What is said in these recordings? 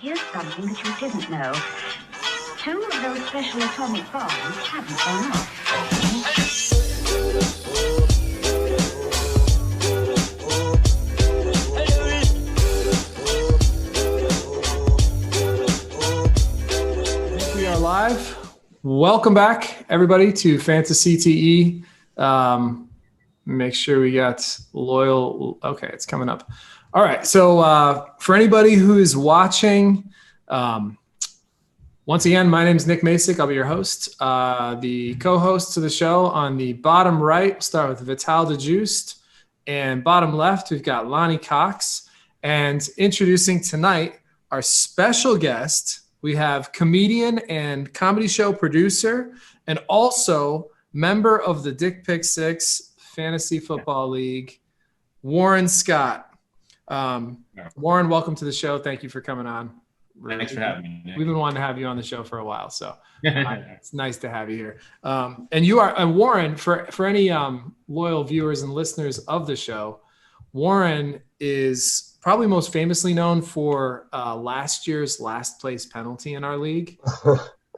here's something that you didn't know. 2 of those special atomic bombs haven't gone off. We are live. Welcome back, everybody, to fantaCTE. Make sure we got loyal. Okay, it's coming up. All right. So for anybody who is watching, once again, my name is Nick Masick. I'll be your host. The co-hosts of the show on the bottom right, we'll start with Vital DeJuiced, and bottom left, we've got Lonnie Cox. And introducing tonight, our special guest, we have comedian and comedy show producer, and also member of the Dick Pic Six Fantasy Football League, Warren Scott. Warren, welcome to the show. Thank you for coming on. Thanks for having me, Nick. We've been wanting to have you on the show for a while, so it's nice to have you here. And you are, and Warren, for any loyal viewers and listeners of the show, Warren is probably most famously known for last year's last place penalty in our league.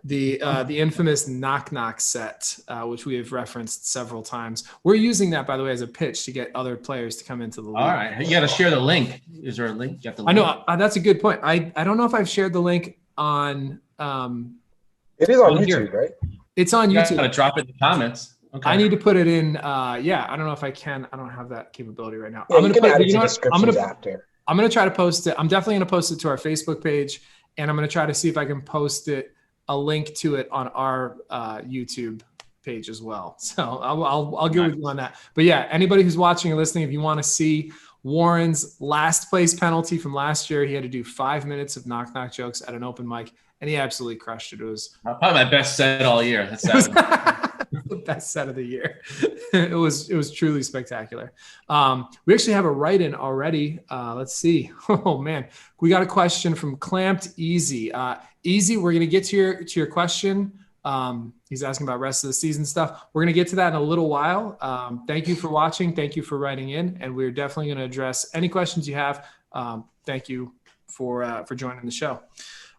The infamous knock set, which we have referenced several times. We're using that, by the way, as a pitch to get other players to come into the league. All right, you got to share the link. Is there a link? You have to I know that's a good point. I don't know if I've shared the link on. It is on YouTube, right? It's on YouTube. You got to drop it in the comments. Okay. I need to put it in. Yeah, I don't know if I can. I don't have that capability right now. Yeah, I'm gonna you can put add it. it You know to what? descriptions after. I'm gonna try to post it. I'm definitely gonna post it to our Facebook page, and I'm gonna try to see if I can post a link to it on our YouTube page as well. So I'll get with you on that. But yeah, anybody who's watching or listening, if you want to see Warren's last place penalty from last year, he had to do 5 minutes of knock jokes at an open mic, and he absolutely crushed it. It was probably my best set all year. That's the best set of the year. It was truly spectacular. We actually have a write-in already. Let's see. Oh man, we got a question from Clamped Easy. Easy, we're gonna get to your question. He's asking about rest of the season stuff. We're gonna get to that in a little while. Thank you for watching. Thank you for writing in, and we're definitely gonna address any questions you have. Thank you for joining the show.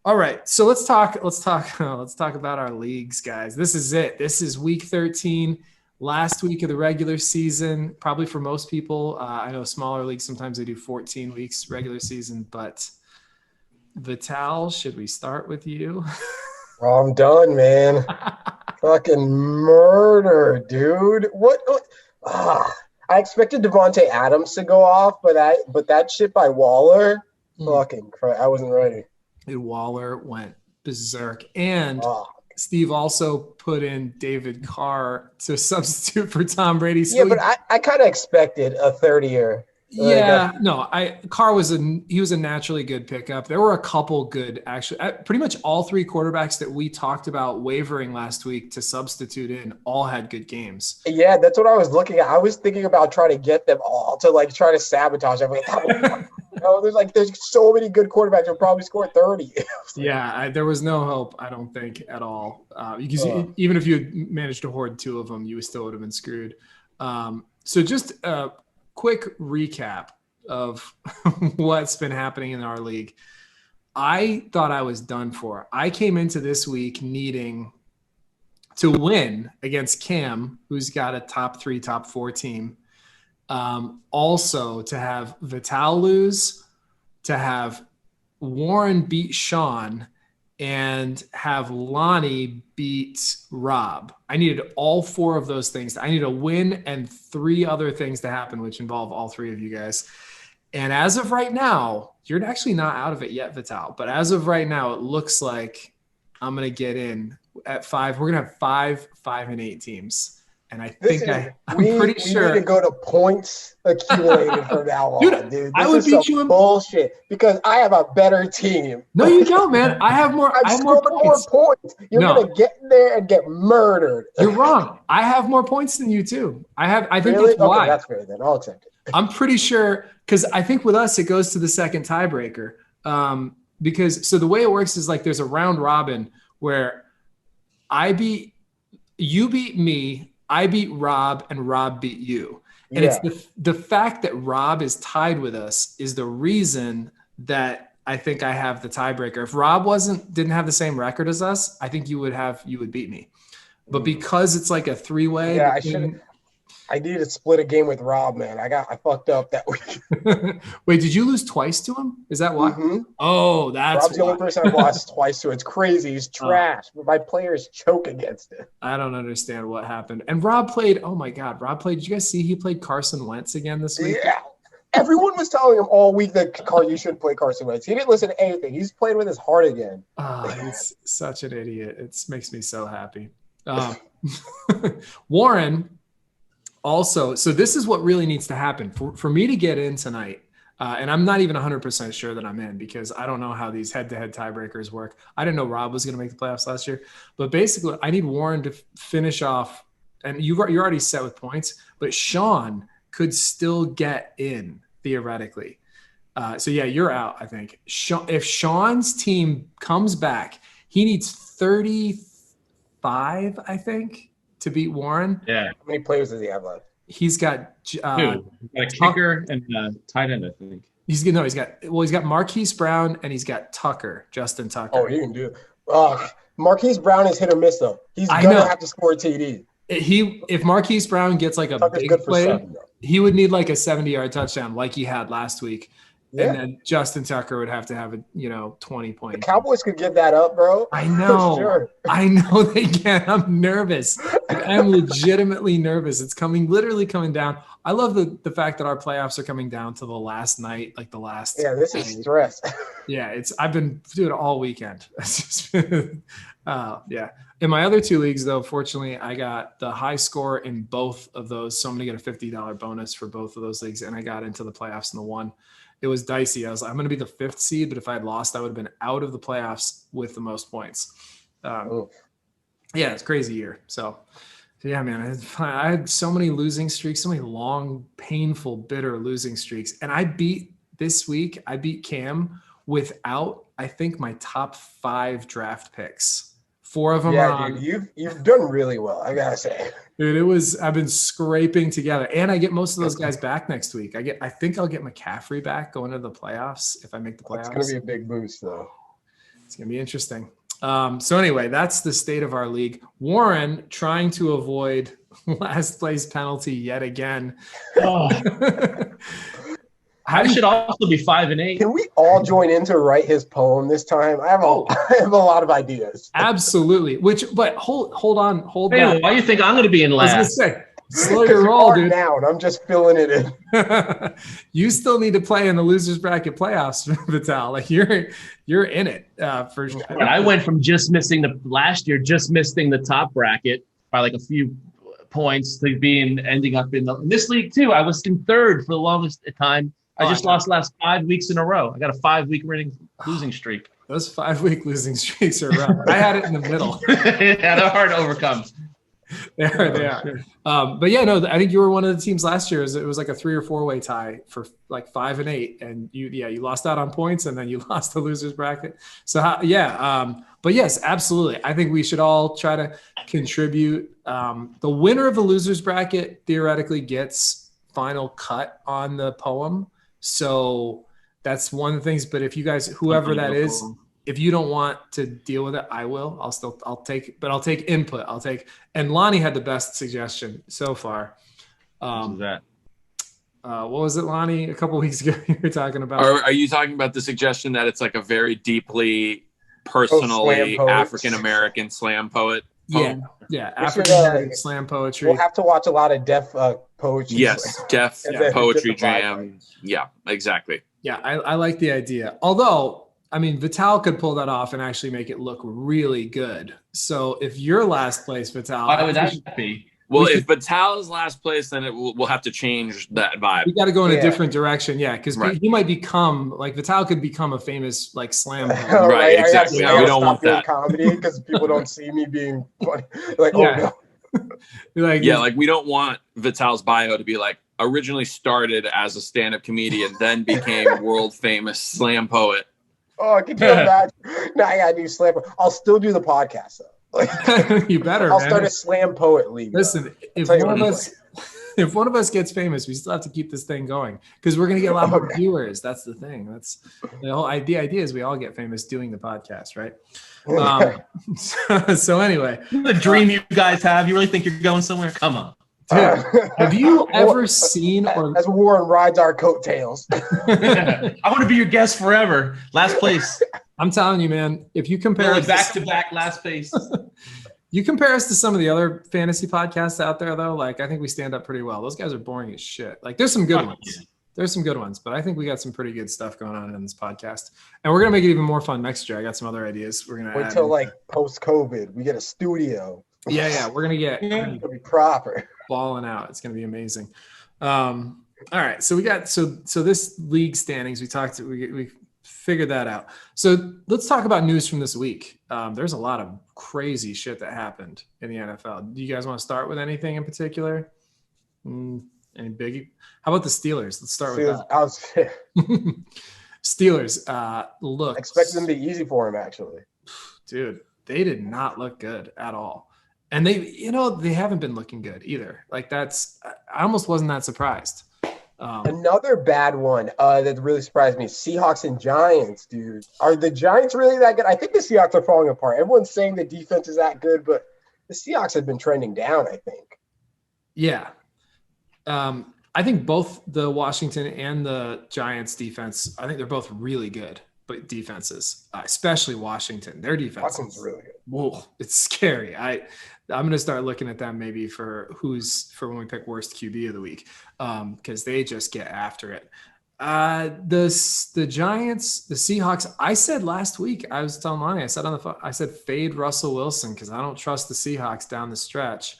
All right, so let's talk about our leagues, guys. This is it. This is week 13, last week of the regular season. Probably for most people, I know smaller leagues sometimes they do 14 weeks regular season. But Vital, should we start with you? Oh, I'm done, man. Fucking murder, dude. What? I expected Devontae Adams to go off, but that shit by Waller, fucking crap. I wasn't ready. Waller went berserk, and Steve also put in David Carr to substitute for Tom Brady. So yeah, but I kind of expected a 30-year. Yeah, Carr was a naturally good pickup. There were a couple good, actually, pretty much all 3 quarterbacks that we talked about wavering last week to substitute in all had good games. Yeah, that's what I was looking at. I was thinking about trying to get them all to try to sabotage everything. There's so many good quarterbacks who'll probably score 30. Yeah, there was no hope, I don't think, at all. Because even if you managed to hoard 2 of them, you still would have been screwed. So just a quick recap of what's been happening in our league. I thought I was done for. I came into this week needing to win against Cam, who's got a top 3, top 4 team. Also to have Vital lose, to have Warren beat Sean, and have Lonnie beat Rob. I needed all 4 of those things. I need a win and 3 other things to happen, which involve all 3 of you guys. And as of right now, you're actually not out of it yet, Vital. But as of right now, it looks like I'm going to get in at 5. We're going to have 5, 5, and 8 teams. And I think I'm pretty sure. We need to go to points accumulated from now on, dude. I would beat you in bullshit because I have a better team. No, you don't, man. I have more. I have more points. You're gonna get in there and get murdered. You're wrong. I have more points than you too. I think really? That's why. Okay, that's fair then. I'll accept it. I'm pretty sure because I think with us it goes to the second tiebreaker. Because so the way it works is there's a round robin where you beat me. I beat Rob and Rob beat you. And it's the fact that Rob is tied with us is the reason that I think I have the tiebreaker. If Rob didn't have the same record as us, I think you would beat me. But because it's like a 3-way, Yeah, I needed to split a game with Rob, man. I fucked up that week. Wait, did you lose twice to him? Is that why? Mm-hmm. Oh, that's Rob's the only person I've lost twice to. It's crazy. He's trash, but my players choke against it. I don't understand what happened. And Rob played. Oh my God, did you guys see he played Carson Wentz again this week? Yeah. Everyone was telling him all week that you should play Carson Wentz. He didn't listen to anything. He's playing with his heart again. He's such an idiot. It makes me so happy. Warren. Also, so this is what really needs to happen for me to get in tonight. And I'm not even 100% sure that I'm in because I don't know how these head-to-head tiebreakers work. I didn't know Rob was going to make the playoffs last year. But basically, I need Warren to finish off. And you're already set with points. But Sean could still get in, theoretically. So, yeah, you're out, I think. If Sean's team comes back, he needs 35, I think, to beat Warren. Yeah. How many players does he have left? He's got He's got a kicker and a tight end, I think. He's got Marquise Brown and he's got Justin Tucker. Oh, he can do it. Marquise Brown is hit or miss though. He's gonna have to score a TD. If Marquise Brown gets like a Tucker's big good for play, 7, he would need like a 70-yard touchdown like he had last week. Yeah. And then Justin Tucker would have to have a 20 point. The Cowboys could give that up, bro. I know. Sure. I know they can. I'm nervous. I'm legitimately nervous. It's literally coming down. I love the fact that our playoffs are coming down to the last night, like the last. Yeah, this is stress. Yeah, I've been doing it all weekend. It's just been, yeah. In my other 2 leagues, though, fortunately, I got the high score in both of those. So I'm going to get a $50 bonus for both of those leagues. And I got into the playoffs in the one. It was dicey. I was like, I'm going to be the 5th seed, but if I had lost, I would have been out of the playoffs with the most points. Yeah, it's a crazy year. So yeah, man, I had so many losing streaks, so many long, painful, bitter losing streaks. And this week, I beat Cam without, I think, my top 5 draft picks. 4 of them are on. Dude, you've done really well, I gotta say. Dude, I've been scraping together, and I get most of those guys back next week. I think I'll get McCaffrey back going to the playoffs if I make the playoffs. It's gonna be a big boost, though. It's gonna be interesting. So anyway, that's the state of our league. Warren trying to avoid last place penalty yet again. Oh. I should also be 5-8. Can we all join in to write his poem this time? I have a lot of ideas. Absolutely. But hold on. Hey, why do you think I'm going to be in last? I was going to say, slow your roll, dude. Down. I'm just filling it in. You still need to play in the losers bracket playoffs, Vital. Like you're in it for sure. I went from last year just missing the top bracket by like a few points to ending up in this league too. I was in 3rd for the longest time. I just lost the last 5 weeks in a row. I got a 5-week losing streak. Those 5-week losing streaks are rough. I had it in the middle. Yeah, they're hard to overcome. They are. Sure. But yeah, no, I think you were one of the teams last year. It was like a 3 or 4-way tie for like 5 and 8, and you lost out on points, and then you lost the losers bracket. So but yes, absolutely. I think we should all try to contribute. The winner of the losers bracket theoretically gets final cut on the poem. So that's one of the things. But if you guys, whoever that is, if you don't want to deal with it, I will. I'll take input. And Lonnie had the best suggestion so far. What's that? What was it, Lonnie? A couple weeks ago, you were talking about. Are you talking about the suggestion that it's like a very deeply, personally African-American slam poet? Poem? Yeah. African slam poetry. We'll have to watch a lot of deaf poetry. Yes, deaf poetry jam. Yeah, exactly. Yeah, I like the idea. Although, I mean, Vital could pull that off and actually make it look really good. So if you're last place, Vital. Why would that be? Well, if Vital is last place, then we'll have to change that vibe. We got to go in a different direction. Yeah, because he might become, like, Vital could become a famous, like, slam. Right, exactly. We don't want that. Comedy because people don't see me being funny. Like, no. Like we don't want Vital's bio to be like, originally started as a stand-up comedian, then became world famous slam poet. Oh, I can go back. No, I gotta do slam. I'll still do the podcast though. You better. I'll start a slam poet league. Listen, if one of us, if one of us gets famous, we still have to keep this thing going because we're gonna get a lot more viewers. That's the thing. That's the whole idea. Idea is we all get famous doing the podcast, right? So anyway, the dream you guys have. You really think you're going somewhere? Come on. Dude, have you ever seen or as Warren rides our coattails? I want to be your guest forever. Last place. I'm telling you, man, if you compare us back to back last place. You compare us to some of the other fantasy podcasts out there, though, like I think we stand up pretty well. Those guys are boring as shit. Like there's some good ones. Yeah. There's some good ones, but I think we got some pretty good stuff going on in this podcast. And we're gonna make it even more fun next year. I got some other ideas. We're gonna wait till like post-COVID. We get a studio. Yeah. We're gonna be proper. Balling out. It's gonna be amazing. All right. So we got so this league standings. We figured that out. So let's talk about news from this week. There's a lot of crazy shit that happened in the NFL. Do you guys want to start with anything in particular? Any biggie? How about the Steelers? Let's start with that. Steelers. Look, expected them to be easy for him, actually. Dude, they did not look good at all. And they haven't been looking good either. Like I almost wasn't that surprised. Another bad one that really surprised me: Seahawks and Giants, dude. Are the Giants really that good? I think the Seahawks are falling apart. Everyone's saying the defense is that good, but the Seahawks have been trending down, I think. Yeah. I think both the Washington and the Giants defense, I think they're both really good defenses, especially Washington. Their defense Washington's really good. Whoa, it's scary. I'm going to start looking at them maybe for when we pick worst QB of the week, because they just get after it. The Giants, the Seahawks. I said last week, I was telling Lonnie, I said on the phone, I said fade Russell Wilson because I don't trust the Seahawks down the stretch.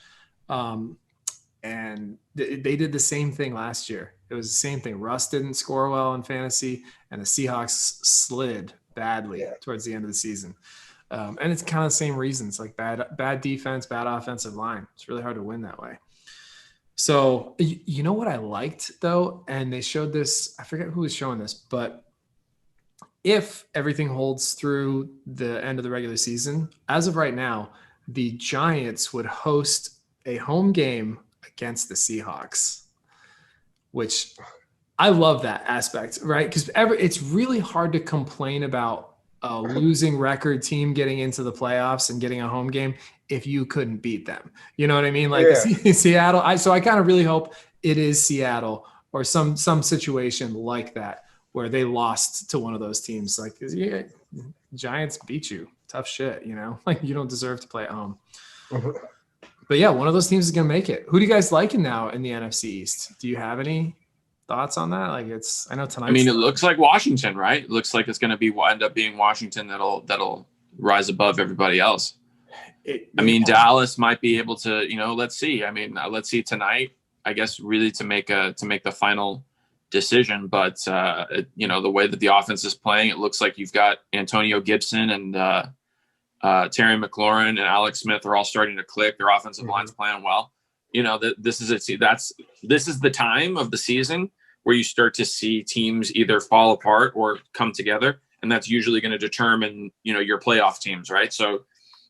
And they did the same thing last year. It was the same thing. Russ didn't score well in fantasy, and the Seahawks slid badly towards the end of the season. And it's kind of the same reasons, like bad defense, bad offensive line. It's really hard to win that way. So you know what I liked, though? And they showed this. I forget who was showing this, but if everything holds through the end of the regular season, as of right now, the Giants would host a home game against the Seahawks, which I love that aspect, right? Because it's really hard to complain about a losing record team getting into the playoffs and getting a home game if you couldn't beat them. You know what I mean? Like Seattle. So I kind of really hope it is Seattle or some situation like that where they lost to one of those teams. Like Giants beat you. Tough shit, like you don't deserve to play at home. But yeah, one of those teams is going to make it. Who do you guys like now in the NFC East? Do you have any thoughts on that? Like I know tonight. I mean, it looks like Washington, right? It looks like it's going to end up being Washington that'll rise above everybody else. Dallas might be able to, let's see. I mean, let's see tonight, I guess, really to make the final decision. But, the way that the offense is playing, it looks like you've got Antonio Gibson and Terry McLaurin and Alex Smith are all starting to click. Their offensive line's playing well. This is the time of the season where you start to see teams either fall apart or come together, and that's usually going to determine your playoff teams, right? So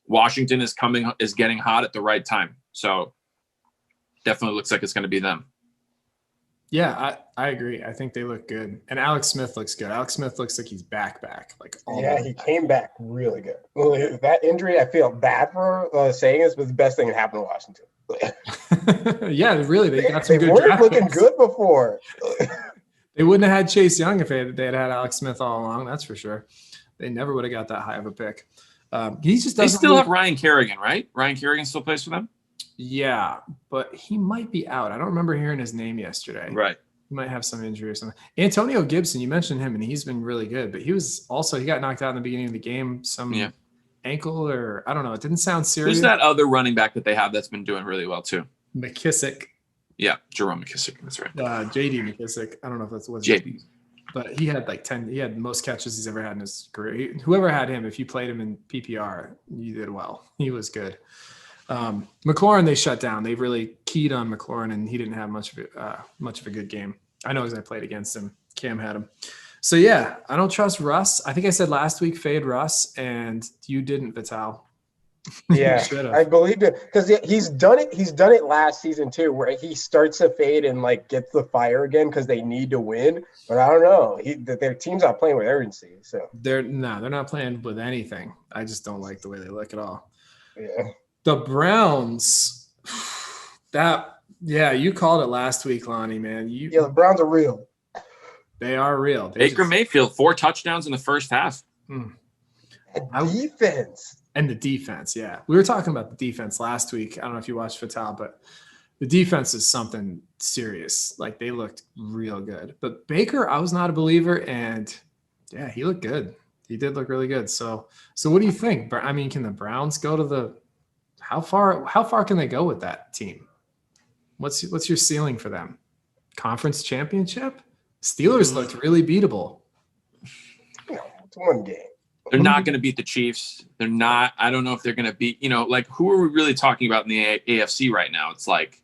Washington is getting hot at the right time. So definitely looks like it's going to be them. Yeah, I agree. I think they look good. And Alex Smith looks good. Alex Smith looks like he's back. He came back really good. That injury, I feel bad for saying this, but the best thing that happened to Washington. Yeah, really. They got some good draft picks. They weren't looking good before. They wouldn't have had Chase Young if they had Alex Smith all along. That's for sure. They never would have got that high of a pick. He just doesn't. They still have Ryan Kerrigan, right? Ryan Kerrigan still plays for them? Yeah, but he might be out. I don't remember hearing his name yesterday. Right. He might have some injury or something. Antonio Gibson, you mentioned him, and he's been really good. But he got knocked out in the beginning of the game. Ankle or I don't know. It didn't sound serious. Who's that other running back that they have that's been doing really well too? McKissick. Yeah, Jerome McKissick. That's right. J.D. McKissick. I don't know if that's what J.D. But he had like 10. He had the most catches he's ever had in his career. Whoever had him, if you played him in PPR, you did well. He was good. McLaurin they shut down. They really keyed on McLaurin, and he didn't have much of a good game. I know because I played against him. Cam had him. So yeah, I don't trust Russ. I think I said last week fade Russ, and you didn't, Vital. Yeah, Should've. I believed it because he's done it. He's done it last season too, where he starts to fade and like gets the fire again because they need to win. But I don't know. Their team's not playing with urgency. So They're not playing with anything. I just don't like the way they look at all. yeah, The Browns, you called it last week, Lonnie, man. the Browns are real. They are real. Baker Mayfield, 4 touchdowns in the first half. Defense. And the defense, yeah. We were talking about the defense last week. I don't know if you watched Fatal, but the defense is something serious. Like, they looked real good. But Baker, I was not a believer, and yeah, he looked good. He did look really good. So what do you think? I mean, can the Browns go to how far can they go with that team? What's your ceiling for them? Conference championship? Steelers looked really beatable. It's one game. They're not going to beat the Chiefs. They're not. I don't know if they're going to beat, like, who are we really talking about in the AFC right now? It's like,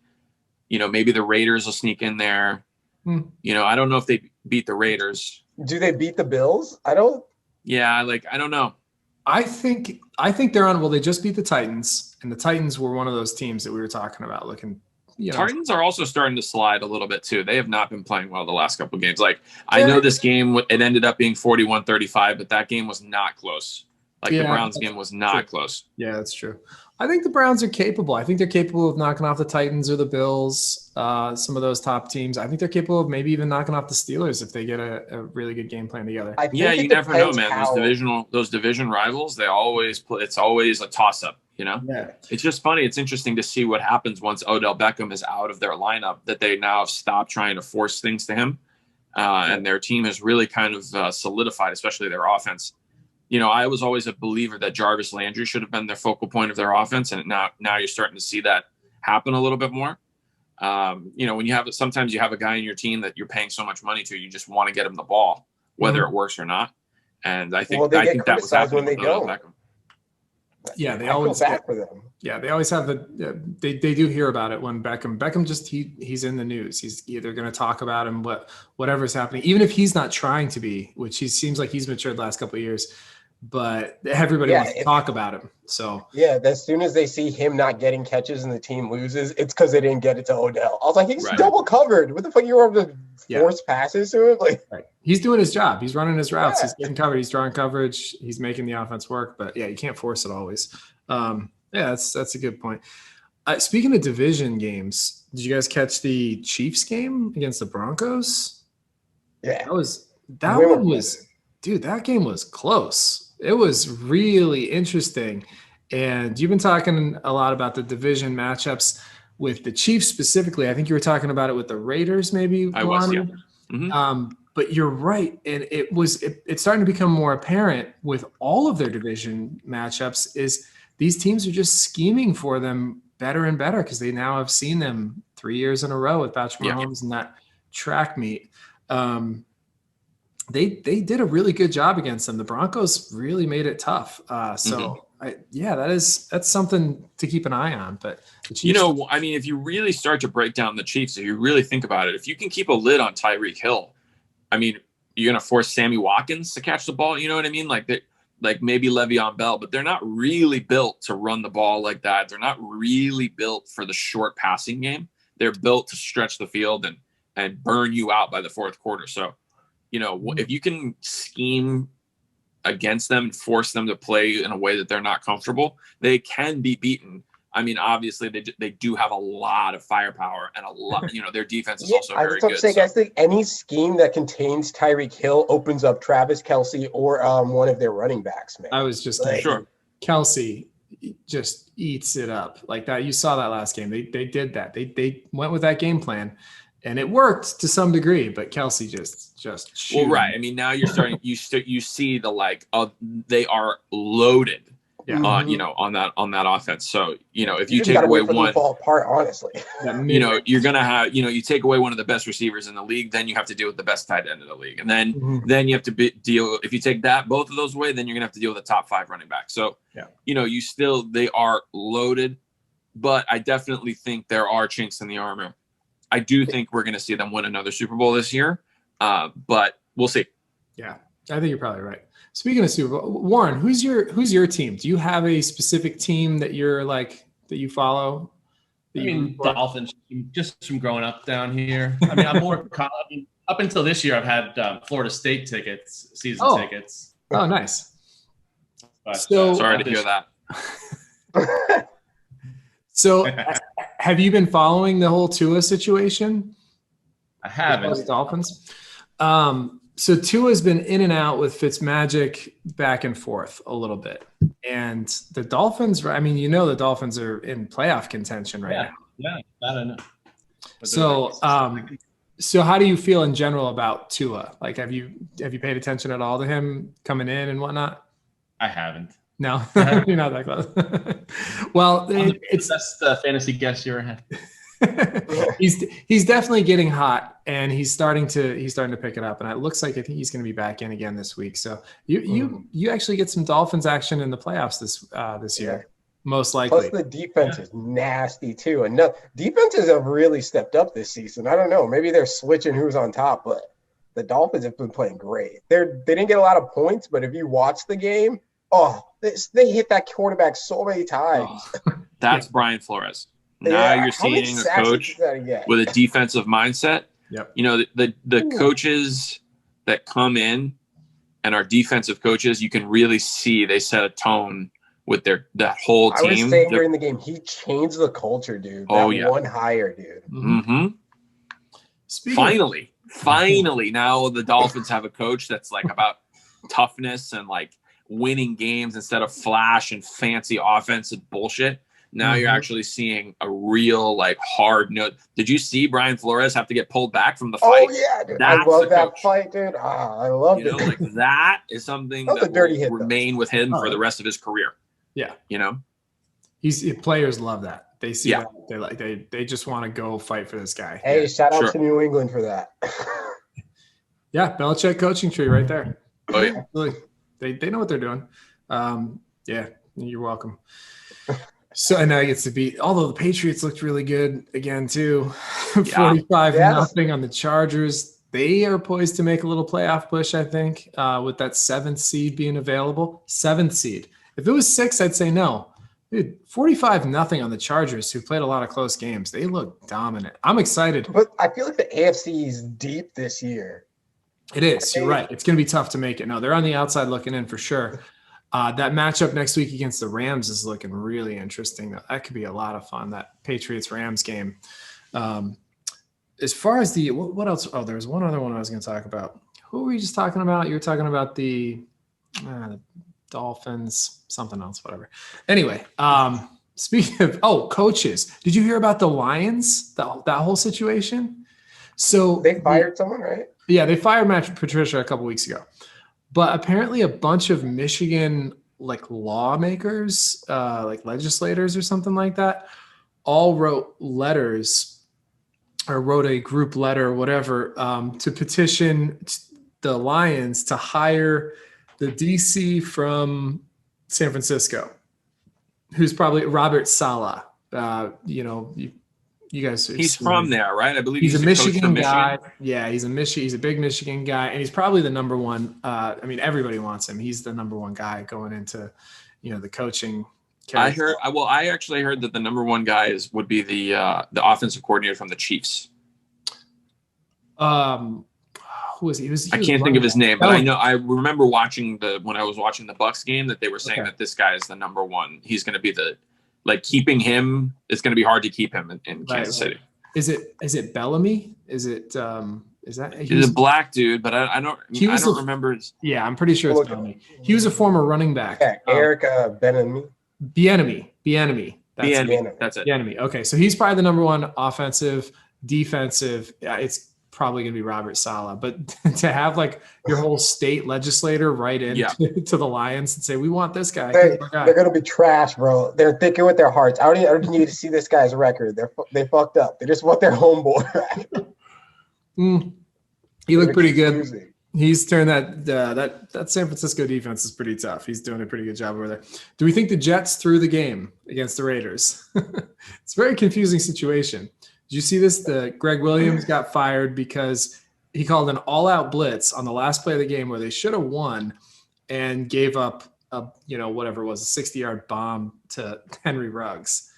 maybe the Raiders will sneak in there. I don't know if they beat the Raiders. Do they beat the Bills? I don't. Yeah, I don't know. I think they're on. Well, they just beat the Titans, and the Titans were one of those teams that we were talking about looking. Titans are also starting to slide a little bit too. They have not been playing well the last couple of games. I know this game, it ended up being 41-35, but that game was not close. The Browns game was not close. Yeah, that's true. I think the Browns are capable. I think they're capable of knocking off the Titans or the Bills, some of those top teams. I think they're capable of maybe even knocking off the Steelers if they get a really good game plan together. You never know, man. Those division rivals, they always play. It's always a toss-up. Yeah. It's just funny. It's interesting to see what happens once Odell Beckham is out of their lineup, that they now have stopped trying to force things to him. And their team has really kind of solidified, especially their offense. I was always a believer that Jarvis Landry should have been their focal point of their offense. And now you're starting to see that happen a little bit more. When sometimes you have a guy in your team that you're paying so much money to, you just want to get him the ball, whether it works or not. And I think that was happening with Odell Beckham. Yeah, they always for them. Yeah, they always have they do hear about it when Beckham just he's in the news. He's either going to talk about him, whatever's happening, even if he's not trying to be, which he seems like he's matured the last couple of years. But everybody wants to talk about him. So as soon as they see him not getting catches and the team loses, it's because they didn't get it to Odell. I was like, he's double covered. What the fuck, you were able to force passes to him? He's doing his job. He's running his routes. He's getting covered. He's drawing coverage. He's making the offense work. But you can't force it always. That's a good point. Speaking of division games, did you guys catch the Chiefs game against the Broncos? Yeah, that game was close. It was really interesting. And you've been talking a lot about the division matchups with the Chiefs specifically. I think you were talking about it with the Raiders, maybe. I was, yeah. Mm-hmm. But you're right. And it's starting to become more apparent with all of their division matchups is these teams are just scheming for them better and better because they now have seen them 3 years in a row with Patrick Mahomes and that track meet. They did a really good job against them. The Broncos really made it tough. That's something to keep an eye on. But the Chiefs, if you really start to break down the Chiefs, if you really think about it, if you can keep a lid on Tyreek Hill, you're going to force Sammy Watkins to catch the ball. You know what I mean? Like maybe Le'Veon Bell, but they're not really built to run the ball like that. They're not really built for the short passing game. They're built to stretch the field and burn you out by the fourth quarter. So, if you can scheme against them and force them to play in a way that they're not comfortable, they can be beaten. Obviously they do have a lot of firepower and a lot, their defense is also very good. I think any scheme that contains Tyreek Hill opens up Travis Kelce or one of their running backs, man. I was just sure. Kelce just eats it up like that. You saw that last game. They did that. They went with that game plan. And it worked to some degree, but Kelce just shooting. Well, right. Now you're starting. You see the they are loaded. Yeah. On that offense. So if you take away one, fall apart. Honestly, you're gonna have you take away one of the best receivers in the league, then you have to deal with the best tight end in the league, and then you have to deal. If you take both of those away, then you're gonna have to deal with the top 5 running back. So they are loaded, but I definitely think there are chinks in the armor. I do think we're going to see them win another Super Bowl this year, but we'll see. Yeah, I think you're probably right. Speaking of Super Bowl, Warren, who's your team? Do you have a specific team that you're like that you follow? Dolphins, just from growing up down here. I mean, I'm more. Up until this year, I've had Florida State season tickets. Oh, nice. But, sorry to hear that. So, have you been following the whole Tua situation? I haven't. The Dolphins. So Tua's been in and out with Fitzmagic back and forth a little bit. And the Dolphins, I mean, the Dolphins are in playoff contention right now. Yeah, that I know. So how do you feel in general about Tua? Like, have you paid attention at all to him coming in and whatnot? I haven't. No, you're not that close. Well, it's that's the fantasy guess you ever had. he's definitely getting hot, and he's starting to pick it up, and it looks like I think he's going to be back in again this week. So you actually get some Dolphins action in the playoffs this year, most likely. Plus the defense is nasty too, and defenses have really stepped up this season. I don't know, maybe they're switching who's on top, but the Dolphins have been playing great. They didn't get a lot of points, but if you watch the game, they hit that quarterback so many times. That's Brian Flores. Now you're seeing a coach with a defensive mindset. Yep. The coaches that come in and are defensive coaches, you can really see they set a tone with that whole team. I was saying during the game, he changed the culture, dude. One hire, dude. Mm-hmm. Finally, now the Dolphins have a coach that's like about toughness and like winning games instead of flash and fancy offensive bullshit. Now you're actually seeing a real like hard note. Did you see Brian Flores have to get pulled back from the fight? Oh yeah, dude. I love that fight, dude. I love it. Like that is something that will remain with him for the rest of his career. Yeah. Players love that. They see that. They just want to go fight for this guy. Hey, shout out to New England for that. Yeah, Belichick coaching tree right there. Oh yeah. They know what they're doing. Yeah, you're welcome. So and now he gets to beat. Although the Patriots looked really good again too, 45-0 on the Chargers. They are poised to make a little playoff push, I think, with that 7th seed being available. 7th seed. If it was 6, I'd say no. Dude, 45-0 on the Chargers, who played a lot of close games. They look dominant. I'm excited. But I feel like the AFC is deep this year. It is. You're right. It's going to be tough to make it. No, they're on the outside looking in for sure. That matchup next week against the Rams is looking really interesting. That could be a lot of fun, that Patriots-Rams game. As far as what else? Oh, there was one other one I was going to talk about. Who were you just talking about? You were talking about the Dolphins, something else, whatever. Anyway, speaking of coaches, did you hear about the Lions, that whole situation? So they fired someone, right? Yeah, they fired Matt Patricia a couple weeks ago. But apparently a bunch of Michigan like lawmakers, like legislators or something like that, all wrote letters or wrote a group letter or whatever to petition the Lions to hire the DC from San Francisco, who's probably Robert Saleh. You guys, he's from there, right? I believe he's a Michigan guy. Yeah, he's a big Michigan guy, and he's probably the number one. Everybody wants him. He's the number one guy going into, the coaching. I actually heard that the number one guy would be the offensive coordinator from the Chiefs. Who was he? I can't think of his name, but I remember when I was watching the Bucs game that they were saying that this guy is the number one. He's going to be keeping him. It's going to be hard to keep him in Kansas City. Is it Bellamy? Is it is that he's a black dude? But I don't remember. Yeah, I'm pretty sure it's Bellamy. He was a former running back. Yeah, Eric Bieniemy. Bieniemy. That's it. Bieniemy. Okay, so he's probably the number one offensive, defensive. It's probably going to be Robert Saleh, but to have like your whole state legislator write in to the Lions and say, we want this guy. They're going to be trash, bro. They're thinking with their hearts. I don't need to see this guy's record. They fucked up. They just want their homeboy. He looked pretty good. He's turned that San Francisco defense is pretty tough. He's doing a pretty good job over there. Do we think the Jets threw the game against the Raiders? It's a very confusing situation. Did you see this? The Greg Williams got fired because he called an all-out blitz on the last play of the game where they should have won. and gave up a, whatever it was, a 60-yard bomb to Henry Ruggs.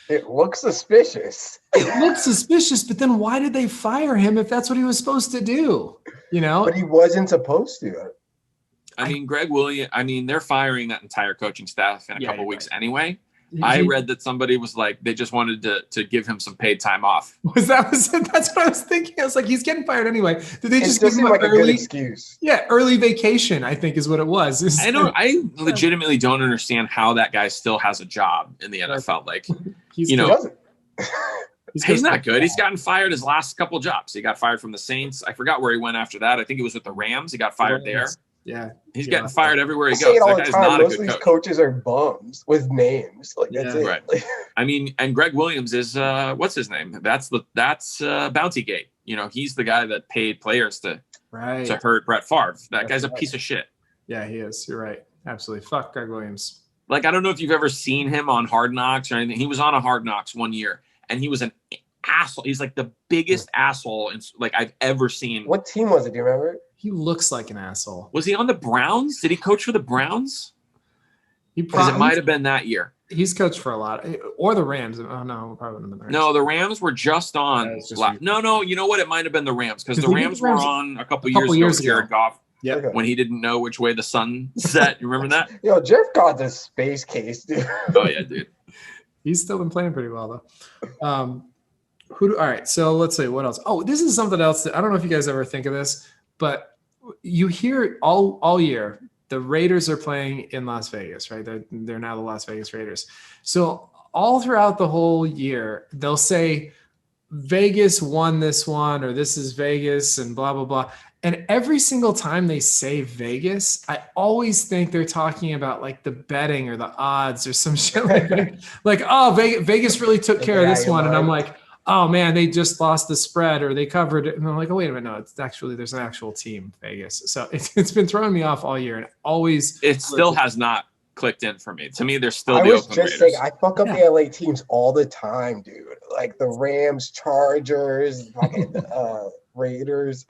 It looks suspicious. It looks suspicious, but then why did they fire him if that's what he was supposed to do? But he wasn't supposed to. I mean, Greg Williams, they're firing that entire coaching staff in a couple weeks anyway. I read that somebody was like, they just wanted to give him some paid time off. That's what I was thinking. I was like, he's getting fired anyway. Did they just give him like a good excuse? Yeah, early vacation, I think is what it was. I legitimately don't understand how that guy still has a job in the NFL. Like, he's not good. He's gotten fired his last couple of jobs. He got fired from the Saints. I forgot where he went after that. I think it was with the Rams. He got fired there. Yeah, he's getting fired everywhere he goes. Say it all that the guy's time. not Most a good of these coach. coaches are bums with names. Like that's it. Right. And Greg Williams is what's his name? That's Bountygate. He's the guy that paid players to hurt Brett Favre. That guy's a piece of shit. Yeah, he is. You're right. Absolutely. Fuck Greg Williams. Like, I don't know if you've ever seen him on Hard Knocks or anything. He was on a Hard Knocks one year, and he was an asshole. He's like the biggest asshole I've ever seen. What team was it? Do you remember? He looks like an asshole. Was he on the Browns? Did he coach for the Browns? It might have been that year. He's coached for a lot, or the Rams. Oh no, probably not the Rams. No, the Rams were just on. No, you know what? It might have been the Rams because the Rams were on a couple years ago with Jared Goff. Yeah, when he didn't know which way the sun set. You remember that? Yo, Jeff Goff's a space case, dude. Oh yeah, dude. He's still been playing pretty well though. All right, so let's see what else. Oh, this is something else that I don't know if you guys ever think of this, but you hear all year the Raiders are playing in Las Vegas, right? They're now the Las Vegas Raiders. So all throughout the whole year, they'll say Vegas won this one, or this is Vegas, and blah blah blah. And every single time they say Vegas, I always think they're talking about like the betting or the odds or some shit like that. Like, oh, Vegas really took care of this one, and I'm like, oh man, they just lost the spread or they covered it. And I'm like, oh, wait a minute. No, there's an actual team, Vegas. So it's been throwing me off all year, and it still has not clicked in for me. To me, they're still the Oakland Raiders. Saying, I fuck up the LA teams all the time, dude. Like the Rams, Chargers, fucking Raiders.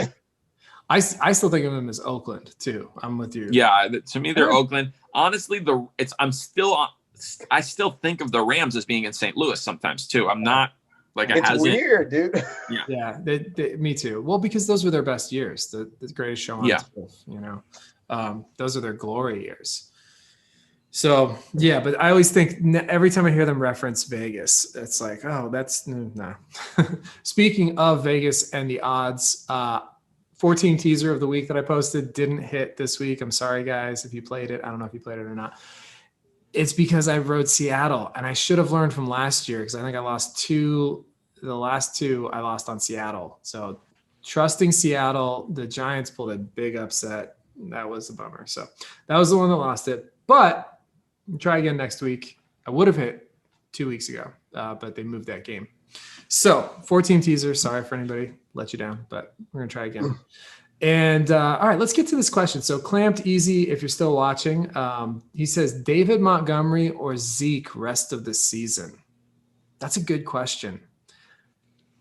I still think of them as Oakland too. I'm with you. Yeah, to me, they're Oakland. Honestly, I still think of the Rams as being in St. Louis sometimes too. I'm not. Like it's weird, dude. Yeah, me too. Well, because those were their best years, the greatest show on turf, those are their glory years. So yeah, but I always think every time I hear them reference Vegas, it's like, oh, that's no. Speaking of Vegas and the odds, 14 teaser of the week that I posted didn't hit this week. I'm sorry, guys, if you played it. I don't know if you played it or not. It's because I rode Seattle, and I should have learned from last year because I think I lost two. The last two I lost on Seattle. So trusting Seattle, the Giants pulled a big upset. That was a bummer. So that was the one that lost it. But we'll try again next week. I would have hit 2 weeks ago, but they moved that game. So 14 teaser. Sorry for anybody let you down, but we're going to try again. And all right, let's get to this question. So Clamped Easy, if you're still watching, he says, David Montgomery or Zeke rest of the season? That's a good question.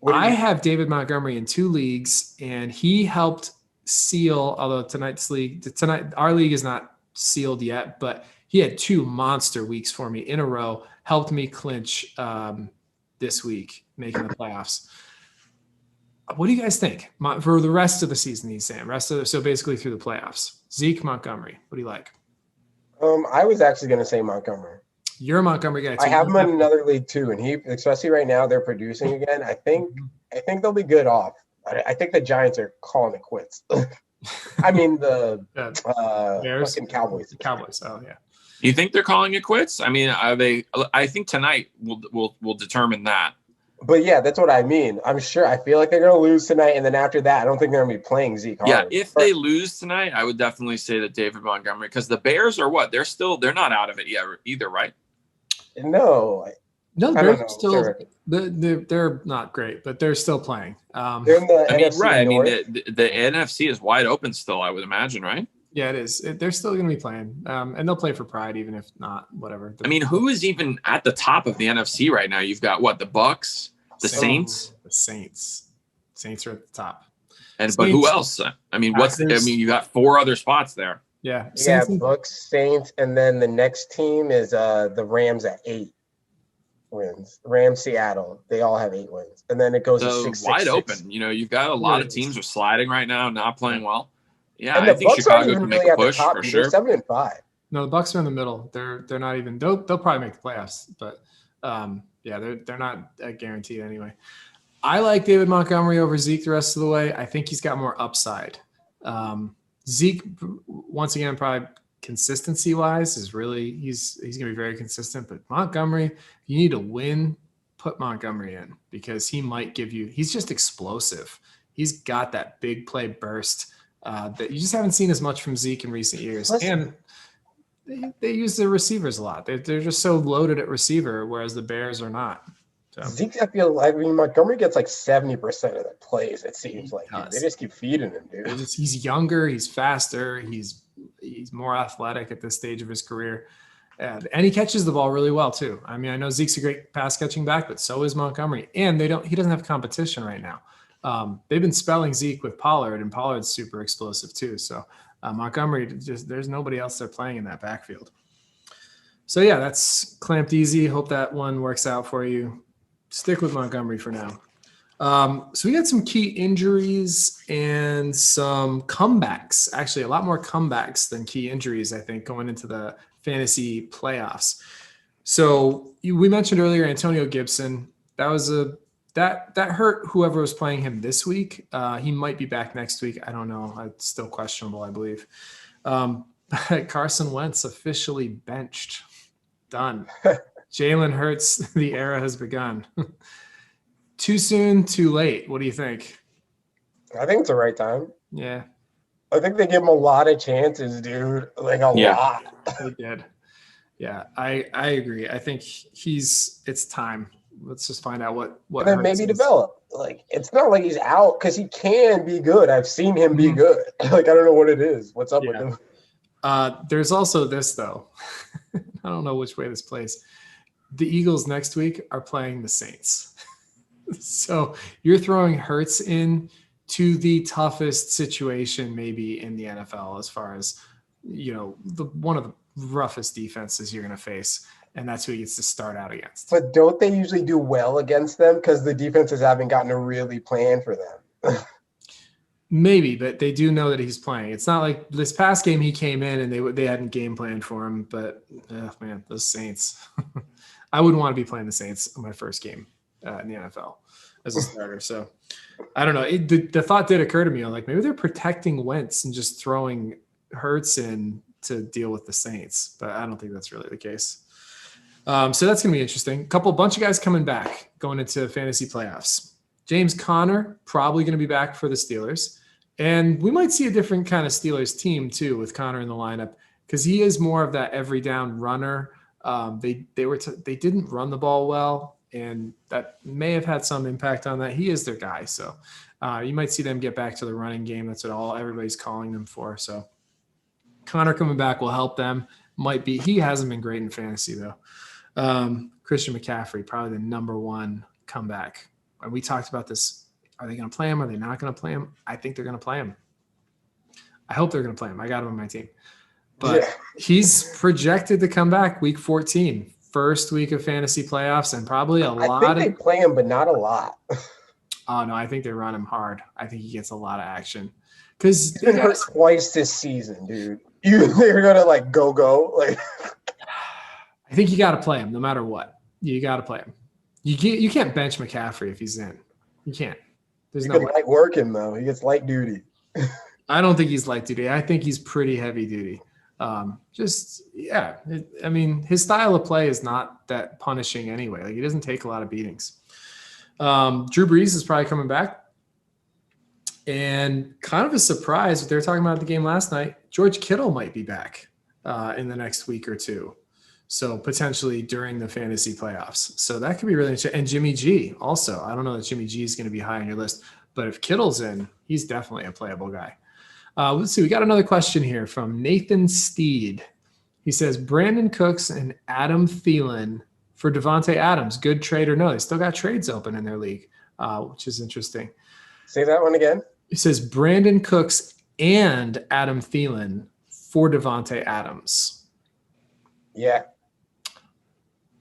I have David Montgomery in 2 leagues, and he helped seal, although our league is not sealed yet, but he had 2 monster weeks for me in a row, helped me clinch this week, making the playoffs. What do you guys think for the rest of the season? He's saying so basically through the playoffs. Zeke, Montgomery. What do you like? I was actually going to say Montgomery. You're a Montgomery guy. I have him in another league too, and he, especially right now, they're producing again. I think they'll be good off. I think the Giants are calling it quits. I mean the Bears, fucking Cowboys. Cowboys. Oh yeah. You think they're calling it quits? I mean, are they? I think tonight will determine that. But yeah, that's what I mean. I'm sure. I feel like they're going to lose tonight, and then after that, I don't think they're going to be playing Zeke hard. Yeah, if they lose tonight, I would definitely say that David Montgomery, because the Bears are what? They're not out of it yet either, right? No, the Bears are still they're not great, but they're still playing. They're in the NFC right. North. I mean, the NFC is wide open still. I would imagine, right? Yeah, it is. They're still going to be playing, and they'll play for pride, even if not. Whatever. I mean, who is even at the top of the NFC right now? You've got what? The Bucks. The Saints. The Saints are at the top. But who else? I mean, you got 4 other spots there. Yeah. Yeah, Saints. Bucks, Saints, and then the next team is the Rams at 8 wins. Rams, Seattle, they all have 8 wins, and then it goes to So 6, wide 6, 6. open. You know, you've got a lot of teams are sliding right now, not playing well. Yeah, And I the think Bucks aren't Chicago even can make really a at the push top. for They're sure. 7-5. No, the Bucks are in the middle. They're not even. They'll probably make the playoffs, but yeah, they're not guaranteed anyway. I like David Montgomery over Zeke the rest of the way. I think he's got more upside. Zeke, once again, probably consistency wise, is really he's going to be very consistent. But Montgomery, you need to win. Put Montgomery in because he might give you. He's just explosive. He's got that big play burst that you just haven't seen as much from Zeke in recent years. And they use their receivers a lot. They're just so loaded at receiver, whereas the Bears are not. So. Zeke, I mean, Montgomery gets like 70% of the plays, it seems like. Dude. They just keep feeding him, dude. He's younger. He's faster. He's more athletic at this stage of his career. And he catches the ball really well, too. I mean, I know Zeke's a great pass-catching back, but so is Montgomery. And he doesn't have competition right now. They've been spelling Zeke with Pollard, and Pollard's super explosive, too. So Montgomery, there's nobody else they're playing in that backfield. So, yeah, that's clamped easy. Hope that one works out for you. Stick with Montgomery for now. So we got some key injuries and some comebacks. Actually, a lot more comebacks than key injuries, I think, going into the fantasy playoffs. So we mentioned earlier Antonio Gibson. That was that hurt whoever was playing him this week. He might be back next week. I don't know. It's still questionable, I believe. Carson Wentz officially benched. Done. Jalen Hurts, the era has begun. Too soon, too late. What do you think? I think it's the right time. Yeah. I think they give him a lot of chances, dude. Like a lot. They did. Yeah, I agree. I think it's time. Let's just find out what and then maybe develop. Like it's not like he's out because he can be good. I've seen him be good. Like I don't know what it is. What's up with him? There's also this though. I don't know which way this plays. The Eagles next week are playing the Saints. So you're throwing Hurts in to the toughest situation maybe in the NFL as far as, one of the roughest defenses you're going to face. And that's who he gets to start out against. But don't they usually do well against them because the defenses haven't gotten to really plan for them? Maybe, but they do know that he's playing. It's not like this past game he came in and they hadn't game planned for him. But, man, those Saints. I wouldn't want to be playing the Saints on my first game in the NFL as a starter. So I don't know. The thought did occur to me. I'm like, maybe they're protecting Wentz and just throwing Hurts in to deal with the Saints. But I don't think that's really the case. So that's going to be interesting. Bunch of guys coming back going into fantasy playoffs. James Conner probably going to be back for the Steelers. And we might see a different kind of Steelers team too with Conner in the lineup because he is more of that every down runner. They didn't run the ball well, and that may have had some impact on that. He is their guy, so you might see them get back to the running game. That's what everybody's calling them for. So Connor coming back will help them. He hasn't been great in fantasy though. Christian McCaffrey, probably the number one comeback. And we talked about this. Are they going to play him? Are they not going to play him? I think they're going to play him. I hope they're going to play him. I got him on my team. But he's projected to come back week 14, first week of fantasy playoffs, and probably a lot. I think they play him, but not a lot. Oh, no, I think they run him hard. I think he gets a lot of action. Because he's been hurt twice this season, dude. They're going to, go. I think you got to play him no matter what. You got to play him. You can't bench McCaffrey if he's in. You can't. There's no light work him, though. He gets light duty. I don't think he's light duty. I think he's pretty heavy duty. His style of play is not that punishing anyway. He doesn't take a lot of beatings. Drew Brees is probably coming back. And kind of a surprise, what they were talking about at the game last night, George Kittle might be back in the next week or two. So potentially during the fantasy playoffs. So that could be really interesting. And Jimmy G also. I don't know that Jimmy G is going to be high on your list. But if Kittle's in, he's definitely a playable guy. Let's see. We got another question here from Nathan Steed. He says, Brandon Cooks and Adam Thielen for Devontae Adams. Good trade or no? They still got trades open in their league, which is interesting. Say that one again. He says, Brandon Cooks and Adam Thielen for Davante Adams. Yeah.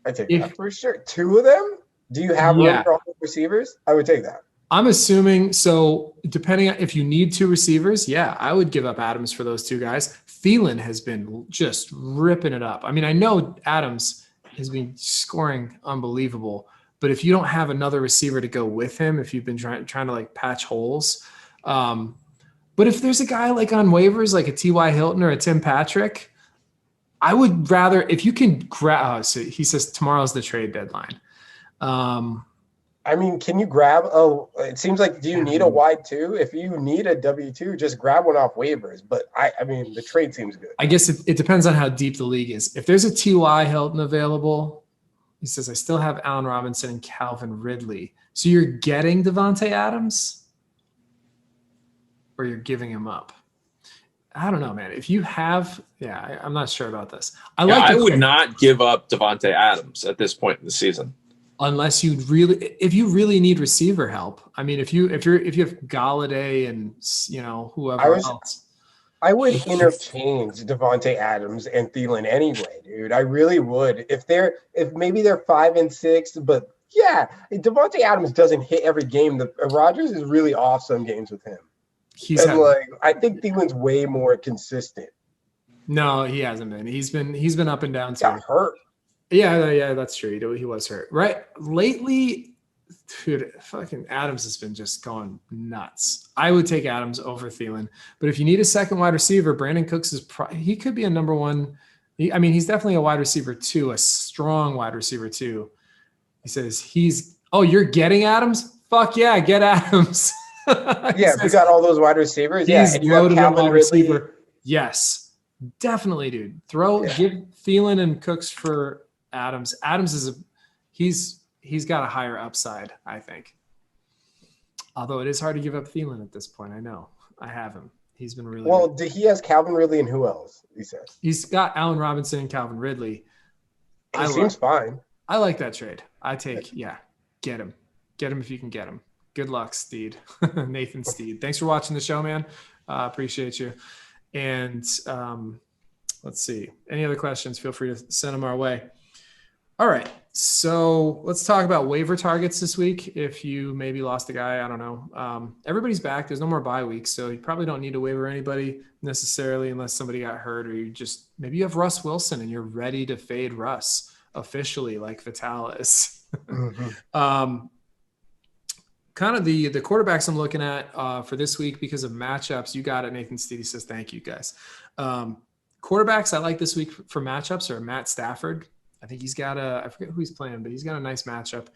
I take that for sure. 2 of them? Do you have room for all the receivers? I would take that. I'm assuming, so depending on if you need 2 receivers, I would give up Adams for those 2 guys. Thielen has been just ripping it up. I mean, I know Adams has been scoring unbelievable, but if you don't have another receiver to go with him, if you've been trying to like patch holes, but if there's a guy like on waivers, like a T.Y. Hilton or a Tim Patrick, I would rather, if you can grab, so he says tomorrow's the trade deadline. I mean, can you grab it seems like, do you need a wide 2? If you need a W2, just grab one off waivers. But I mean, the trade seems good. I guess it depends on how deep the league is. If there's a T.Y. Hilton available, he says, I still have Allen Robinson and Calvin Ridley. So you're getting Davante Adams or you're giving him up? I don't know, man. If you have, I'm not sure about this. I would not give up Davante Adams at this point in the season. Unless if you really need receiver help. I mean, if you have Galladay and whoever else, I would interchange Davante Adams and Thielen anyway, dude. I really would. If maybe they're 5 and 6, but Davante Adams doesn't hit every game. Rodgers is really off some games with him. I think Thielen's way more consistent. No, he hasn't been. He's been up and down. Got hurt. Yeah, that's true. He was hurt. Right. Lately, dude, fucking Adams has been just going nuts. I would take Adams over Thielen. But if you need a second wide receiver, Brandon Cooks he could be a number 1. He's definitely a wide receiver 2, a strong wide receiver 2. He says you're getting Adams? Fuck yeah, get Adams. We got all those wide receivers. He's and you have Calvin Ridley. Receiver. Yes, definitely, dude. Give Thielen and Cooks for Adams. Adams he's got a higher upside, I think. Although it is hard to give up Thielen at this point. I know. I have him. He's been really good. He has Calvin Ridley and who else? He says he's got Allen Robinson and Calvin Ridley. Seems fine. I like that trade. I take get him if you can get him. Good luck, Steed. Nathan Steed. Thanks for watching the show, man. Appreciate you. And let's see. Any other questions? Feel free to send them our way. All right. So let's talk about waiver targets this week. If you maybe lost a guy, I don't know. Everybody's back. There's no more bye weeks, so you probably don't need to waiver anybody necessarily unless somebody got hurt or maybe you have Russ Wilson and you're ready to fade Russ officially like Vitalis. Mm-hmm. Kind of the quarterbacks I'm looking at for this week because of matchups. You got it. Nathan Steedy says, thank you guys. Quarterbacks I like this week for matchups are Matt Stafford. I think he's got I forget who he's playing, but he's got a nice matchup.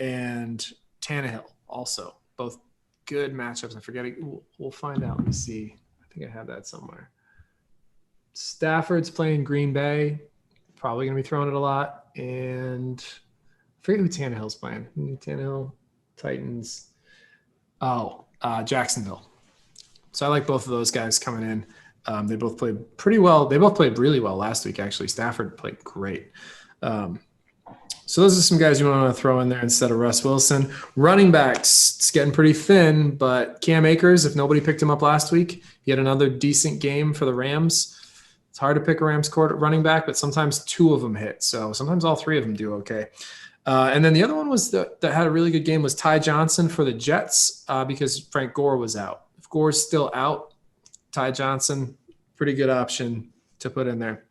And Tannehill also. Both good matchups. I forget it. We'll find out. Let me see. I think I have that somewhere. Stafford's playing Green Bay. Probably going to be throwing it a lot. And I forget who Tannehill's playing. Tannehill, Titans. Jacksonville. So I like both of those guys coming in. They both played pretty well. They both played really well last week, actually. Stafford played great. So those are some guys you want to throw in there instead of Russ Wilson. Running backs, it's getting pretty thin, but Cam Akers, if nobody picked him up last week, he had another decent game for the Rams. It's hard to pick a Rams running back, but sometimes 2 of them hit. So sometimes all 3 of them do okay. And then the other one that had a really good game was Ty Johnson for the Jets because Frank Gore was out. If Gore's still out, Ty Johnson, pretty good option to put in there.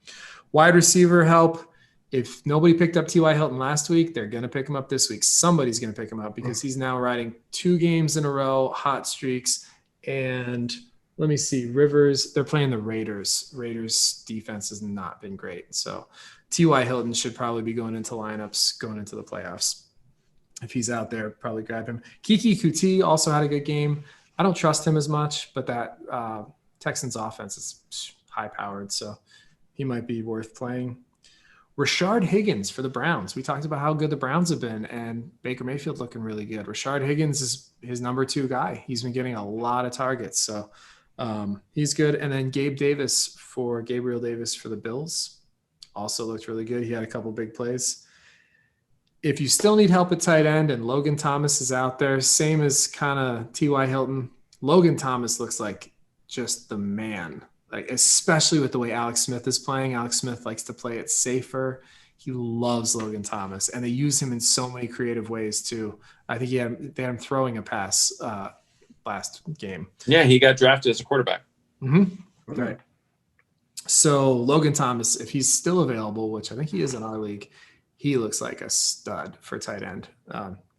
Wide receiver help. If nobody picked up T.Y. Hilton last week, they're going to pick him up this week. Somebody's going to pick him up because he's now riding 2 games in a row, hot streaks. And let me see, Rivers, they're playing the Raiders. Raiders defense has not been great. So T.Y. Hilton should probably be going into lineups, going into the playoffs. If he's out there, probably grab him. Kiki Kuti also had a good game. I don't trust him as much, but that Texans offense is high-powered, so he might be worth playing. Rashard Higgins for the Browns. We talked about how good the Browns have been, and Baker Mayfield looking really good. Rashard Higgins is his number 2 guy. He's been getting a lot of targets, so he's good. And then Gabriel Davis for the Bills also looked really good. He had a couple big plays. If you still need help at tight end and Logan Thomas is out there, same as kind of T.Y. Hilton, Logan Thomas looks like just the man. like especially with the way Alex Smith is playing. Alex Smith likes to play it safer. He loves Logan Thomas, and they use him in so many creative ways too. I think they had him throwing a pass last game. Yeah, he got drafted as a quarterback. Mm-hmm. Right. So Logan Thomas, if he's still available, which I think he is in our league, he looks like a stud for tight end.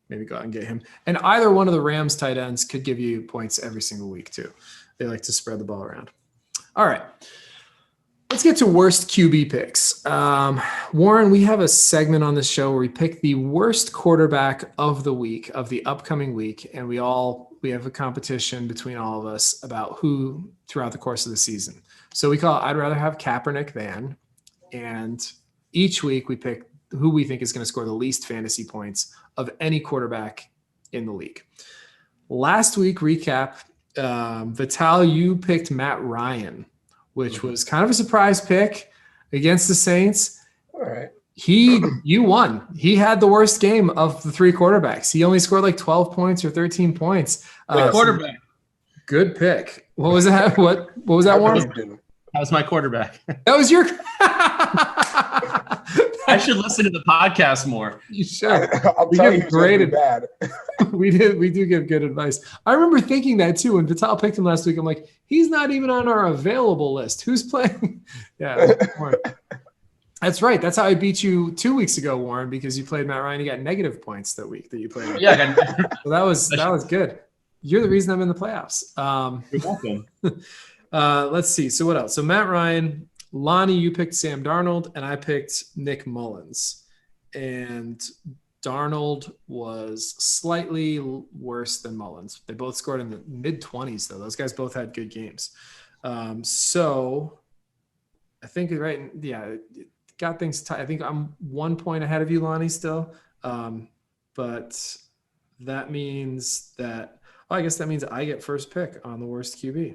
Maybe go out and get him. And either one of the Rams tight ends could give you points every single week too. They like to spread the ball around. All right. Let's get to worst QB picks. Warren, we have a segment on this show where we pick the worst quarterback of the week, of the upcoming week, and we have a competition between all of us about who throughout the course of the season. So we call it I'd rather have Kaepernick than, and each week we pick who we think is going to score the least fantasy points of any quarterback in the league. Last week, recap, Vital, you picked Matt Ryan, which was kind of a surprise pick against the Saints. All right. You won. He had the worst game of the three quarterbacks. He only scored like 12 points or 13 points. Quarterback. Good pick. What was that? What was that one? That was my quarterback. That was your. I should listen to the podcast more. You should. I'll tell you, great bad. We do give good advice. I remember thinking that too when Vital picked him last week. I'm like, he's not even on our available list. Who's playing? Yeah, Warren. That's right. That's how I beat you 2 weeks ago, Warren, because you played Matt Ryan. You got negative points that week that you played. Yeah, so that was good. You're the reason I'm in the playoffs. You're welcome. Let's see. So what else? So Matt Ryan, Lonnie, you picked Sam Darnold, and I picked Nick Mullins. And Darnold was slightly worse than Mullins. They both scored in the mid-20s, though. Those guys both had good games. So I think, right, yeah, got things tight. I think I'm 1 point ahead of you, Lonnie, still. But that means that – I guess that means I get first pick on the worst QB.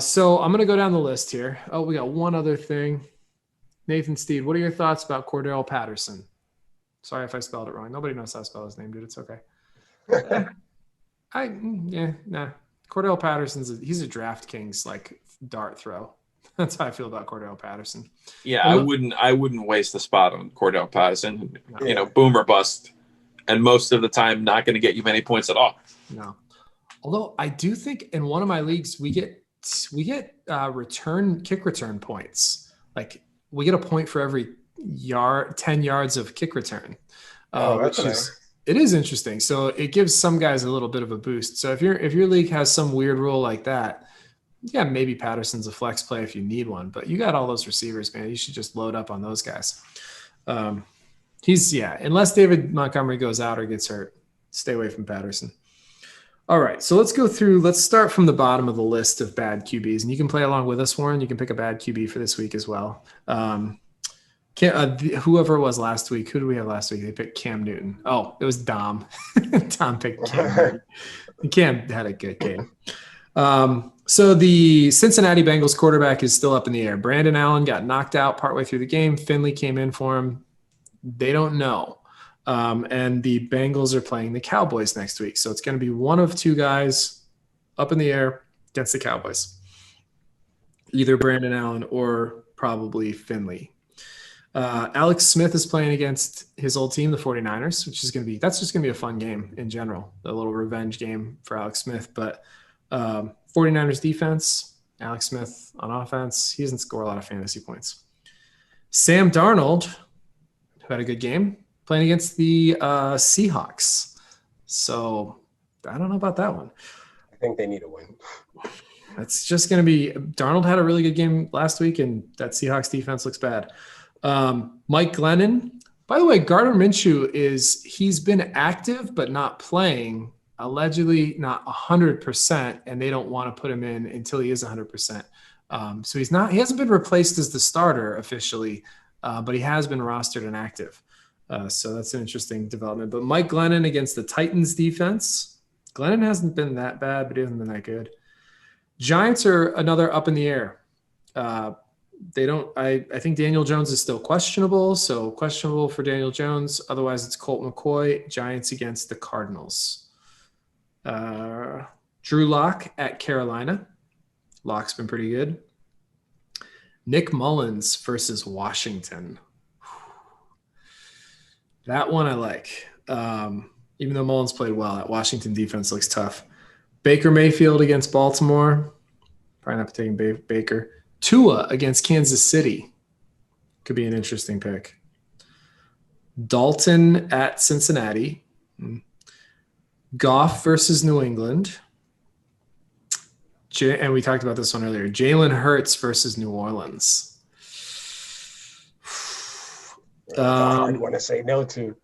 So I'm going to go down the list here. Oh, we got one other thing. Nathan Steed, what are your thoughts about Cordell Patterson? Sorry if I spelled it wrong. Nobody knows how to spell his name, dude. It's okay. Cordell Patterson's he's a DraftKings like dart throw. That's how I feel about Cordell Patterson. Yeah, I wouldn't waste the spot on Cordell Patterson. No. Boom or bust, and most of the time not going to get you many points at all. No. Although I do think in one of my leagues we get kick return points. Like we get a point for every 10 yards of kick return. It is interesting. So it gives some guys a little bit of a boost. So if your league has some weird rule like that, yeah, maybe Patterson's a flex play if you need one, but you got all those receivers, man. You should just load up on those guys. Unless David Montgomery goes out or gets hurt, stay away from Patterson. All right, so let's start from the bottom of the list of bad QBs, and you can play along with us, Warren. You can pick a bad QB for this week as well. Whoever it was last week, who did we have last week? They picked Cam Newton. Oh, it was Dom. Dom picked Cam Newton. Cam had a good game. So the Cincinnati Bengals quarterback is still up in the air. Brandon Allen got knocked out partway through the game. Finley came in for him. They don't know. And the Bengals are playing the Cowboys next week. So it's going to be one of two guys up in the air against the Cowboys. Either Brandon Allen or probably Finley. Alex Smith is playing against his old team, the 49ers, which is that's just going to be a fun game in general, a little revenge game for Alex Smith. But 49ers defense, Alex Smith on offense, he doesn't score a lot of fantasy points. Sam Darnold, who had a good game, playing against the Seahawks. So I don't know about that one. I think they need a win. It's just going to be – Darnold had a really good game last week, and that Seahawks defense looks bad. Mike Glennon. By the way, Gardner Minshew he's been active but not playing, allegedly not 100%, and they don't want to put him in until he is 100%. So he hasn't been replaced as the starter officially, but he has been rostered and active. So that's an interesting development. But Mike Glennon against the Titans defense. Glennon hasn't been that bad, but he hasn't been that good. Giants are another up in the air. I think Daniel Jones is still questionable. So questionable for Daniel Jones. Otherwise, it's Colt McCoy. Giants against the Cardinals. Drew Lock at Carolina. Lock's been pretty good. Nick Mullins versus Washington. That one I like. Even though Mullins played well, that Washington defense looks tough. Baker Mayfield against Baltimore. Probably not taking Baker. Tua against Kansas City. Could be an interesting pick. Dalton at Cincinnati. Goff versus New England. And we talked about this one earlier. Jalen Hurts versus New Orleans. I want to say no to.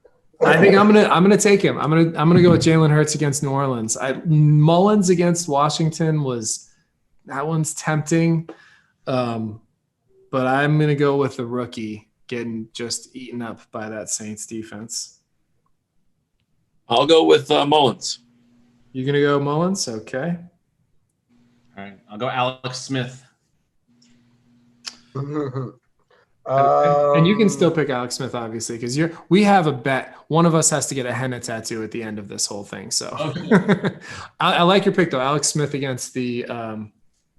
I think I'm gonna take him. I'm gonna go with Jalen Hurts against New Orleans. Mullins against Washington that one's tempting, but I'm gonna go with the rookie getting just eaten up by that Saints defense. I'll go with Mullins. You're gonna go Mullins, okay? All right, I'll go Alex Smith. And you can still pick Alex Smith, obviously, because we have a bet. One of us has to get a henna tattoo at the end of this whole thing. So okay. I like your pick though, Alex Smith against the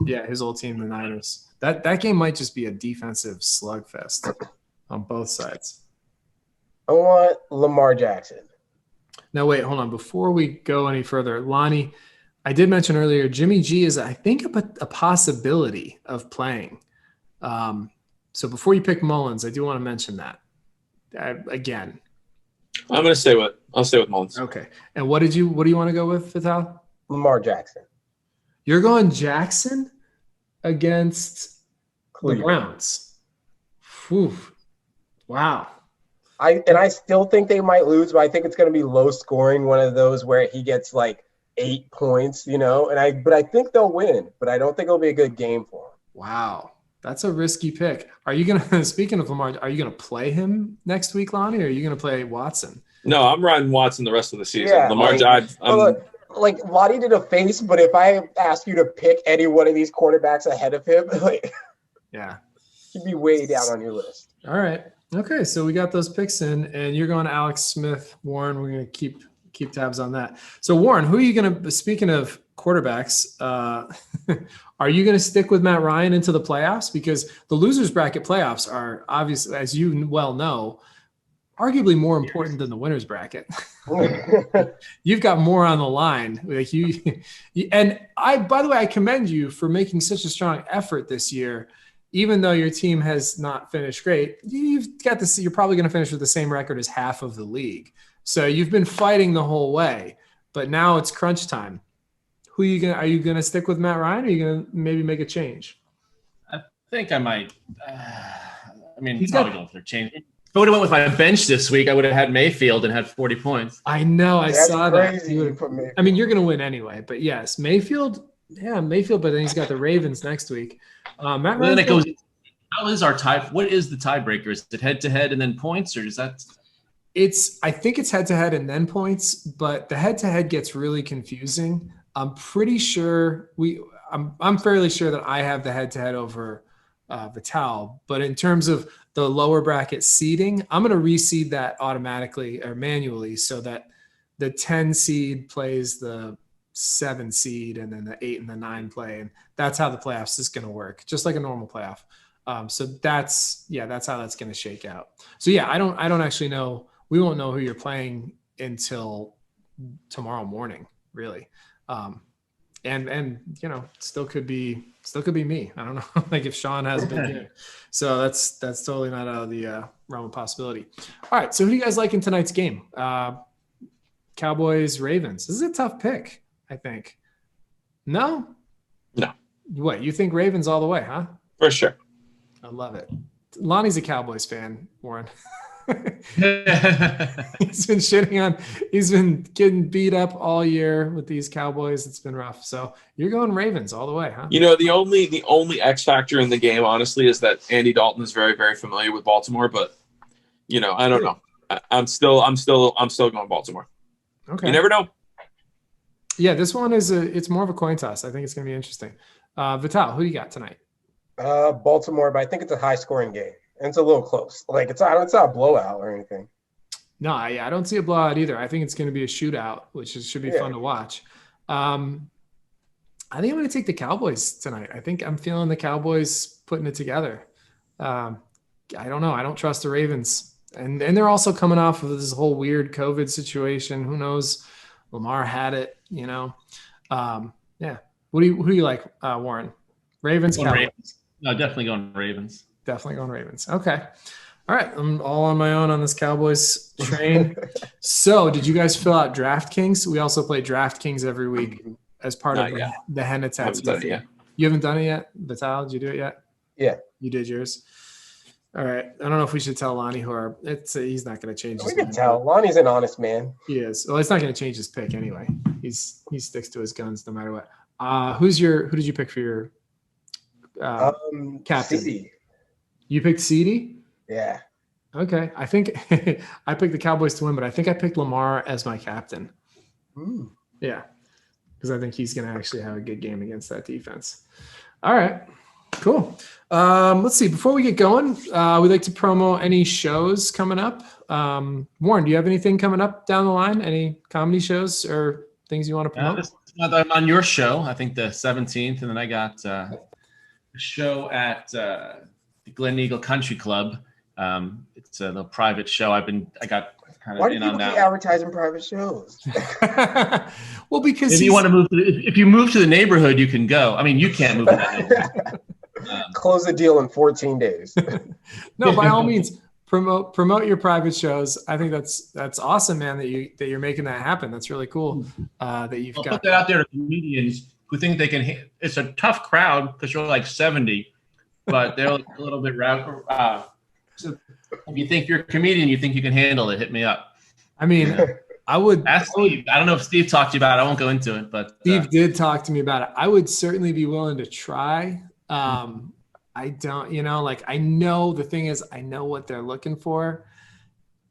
his old team, the Niners. That game might just be a defensive slugfest on both sides. I want Lamar Jackson. Now wait, hold on. Before we go any further, Lonnie, I did mention earlier, Jimmy G is, I think, a possibility of playing. So before you pick Mullins, I do want to mention that again. I'll stay with Mullins. Okay. And what do you want to go with, Vital? Lamar Jackson. You're going Jackson against Cleveland. The Browns. Whew. Wow. I still think they might lose, but I think it's going to be low scoring, one of those where he gets like 8 points, but I think they'll win, but I don't think it'll be a good game for him. Wow. That's a risky pick. Are you going to, speaking of Lamar, are you going to play him next week, Lonnie, or are you going to play Watson? No, I'm riding Watson the rest of the season. Yeah, Lamar, like Lottie did a face, but if I ask you to pick any one of these quarterbacks ahead of him, yeah, he'd be way down on your list. All right. Okay. So we got those picks in, and you're going to Alex Smith, Warren. We're going to keep tabs on that. So Warren, who are you going to, speaking of quarterbacks, are you going to stick with Matt Ryan into the playoffs? Because the losers bracket playoffs are obviously, as you well know, arguably more important than the winners bracket. You've got more on the line. Like and by the way, I commend you for making such a strong effort this year. Even though your team has not finished great, you're probably going to finish with the same record as half of the league. So you've been fighting the whole way, but now it's crunch time. Are you going to stick with Matt Ryan, or are you going to maybe make a change? I think I might. He's probably going for a change. If I would have went with my bench this week, I would have had Mayfield and had 40 points. I know. That's saw crazy. that. You're going to win anyway. But yes, Mayfield. Yeah, Mayfield. But then he's got the Ravens next week. Matt Ryan. Then it goes. How is our tie? What is the tiebreaker? Is it head to head and then points, or is that? I think it's head to head and then points, but the head to head gets really confusing. I'm pretty sure I'm fairly sure that I have the head to head over Vital, but in terms of the lower bracket seeding, I'm going to reseed that automatically or manually so that the 10 seed plays the 7 seed and then the 8 and the 9 play. And that's how the playoffs is going to work, just like a normal playoff. So that's how that's going to shake out. So yeah, I don't actually know. We won't know who you're playing until tomorrow morning, really. And still could be me. I don't know. Like if Sean has a big game. So that's totally not out of the realm of possibility. All right. So who do you guys like in tonight's game? Cowboys, Ravens. This is a tough pick, I think. No. What, you think Ravens all the way, huh? For sure. I love it. Lonnie's a Cowboys fan, Warren. He's been getting beat up all year with these Cowboys. It's been rough. So you're going Ravens all the way, huh? The only X factor in the game, honestly, is that Andy Dalton is very, very familiar with Baltimore, but I don't know. I'm still going Baltimore. Okay. You never know. Yeah, this one it's more of a coin toss. I think it's going to be interesting. Vital, who you got tonight? Baltimore, but I think it's a high scoring game. And it's a little close. Like it's not a blowout or anything. No, I don't see a blowout either. I think it's going to be a shootout, which should be fun to watch. I I think I'm going to take the Cowboys tonight. I think I'm feeling the Cowboys putting it together. I don't know. I don't trust the Ravens. And they're also coming off of this whole weird COVID situation. Who knows? Lamar had it, you know. Yeah. Who do you like, Warren? Ravens, Cowboys? Ravens. No, definitely going Ravens. Definitely going Ravens. Okay. All right. I'm all on my own on this Cowboys train. So did you guys fill out DraftKings? We also play DraftKings every week as part of the Hennetats. You haven't done it yet? Vital, did you do it yet? Yeah. You did yours? All right. I don't know if we should tell Lonnie he's not going to change. We can tell. Lonnie's an honest man. He is. Well, it's not going to change his pick anyway. He sticks to his guns no matter what. Who did you pick for your captain? CD. You picked CD? Yeah. Okay. I think I picked the Cowboys to win, but I think I picked Lamar as my captain. Ooh. Yeah. Because I think he's going to actually have a good game against that defense. All right. Cool. Let's see. Before we get going, we'd like to promo any shows coming up. Warren, do you have anything coming up down the line? Any comedy shows or things you want to promote? I'm on your show, I think the 17th, and then I got a show at the Glen Eagle Country Club. It's a little private show. I got kind of Why do in people on that. keep advertising private shows? Well, because if you want to move, if you move to the neighborhood, you can go. I mean, you can't move to that neighborhood. Close the deal in 14 days. No, by all means, promote your private shows. I think that's awesome, man. That you're making that happen. That's really cool. That you've got. Put that out there to comedians who think they can. It's a tough crowd because you're like 70, but they're like a little bit so if you think you're a comedian, you think you can handle it, hit me up. I mean, I would. Ask Steve. I don't know if Steve talked to you about it. I won't go into it, but Steve did talk to me about it. I would certainly be willing to try. I don't, I know the thing is, I know what they're looking for.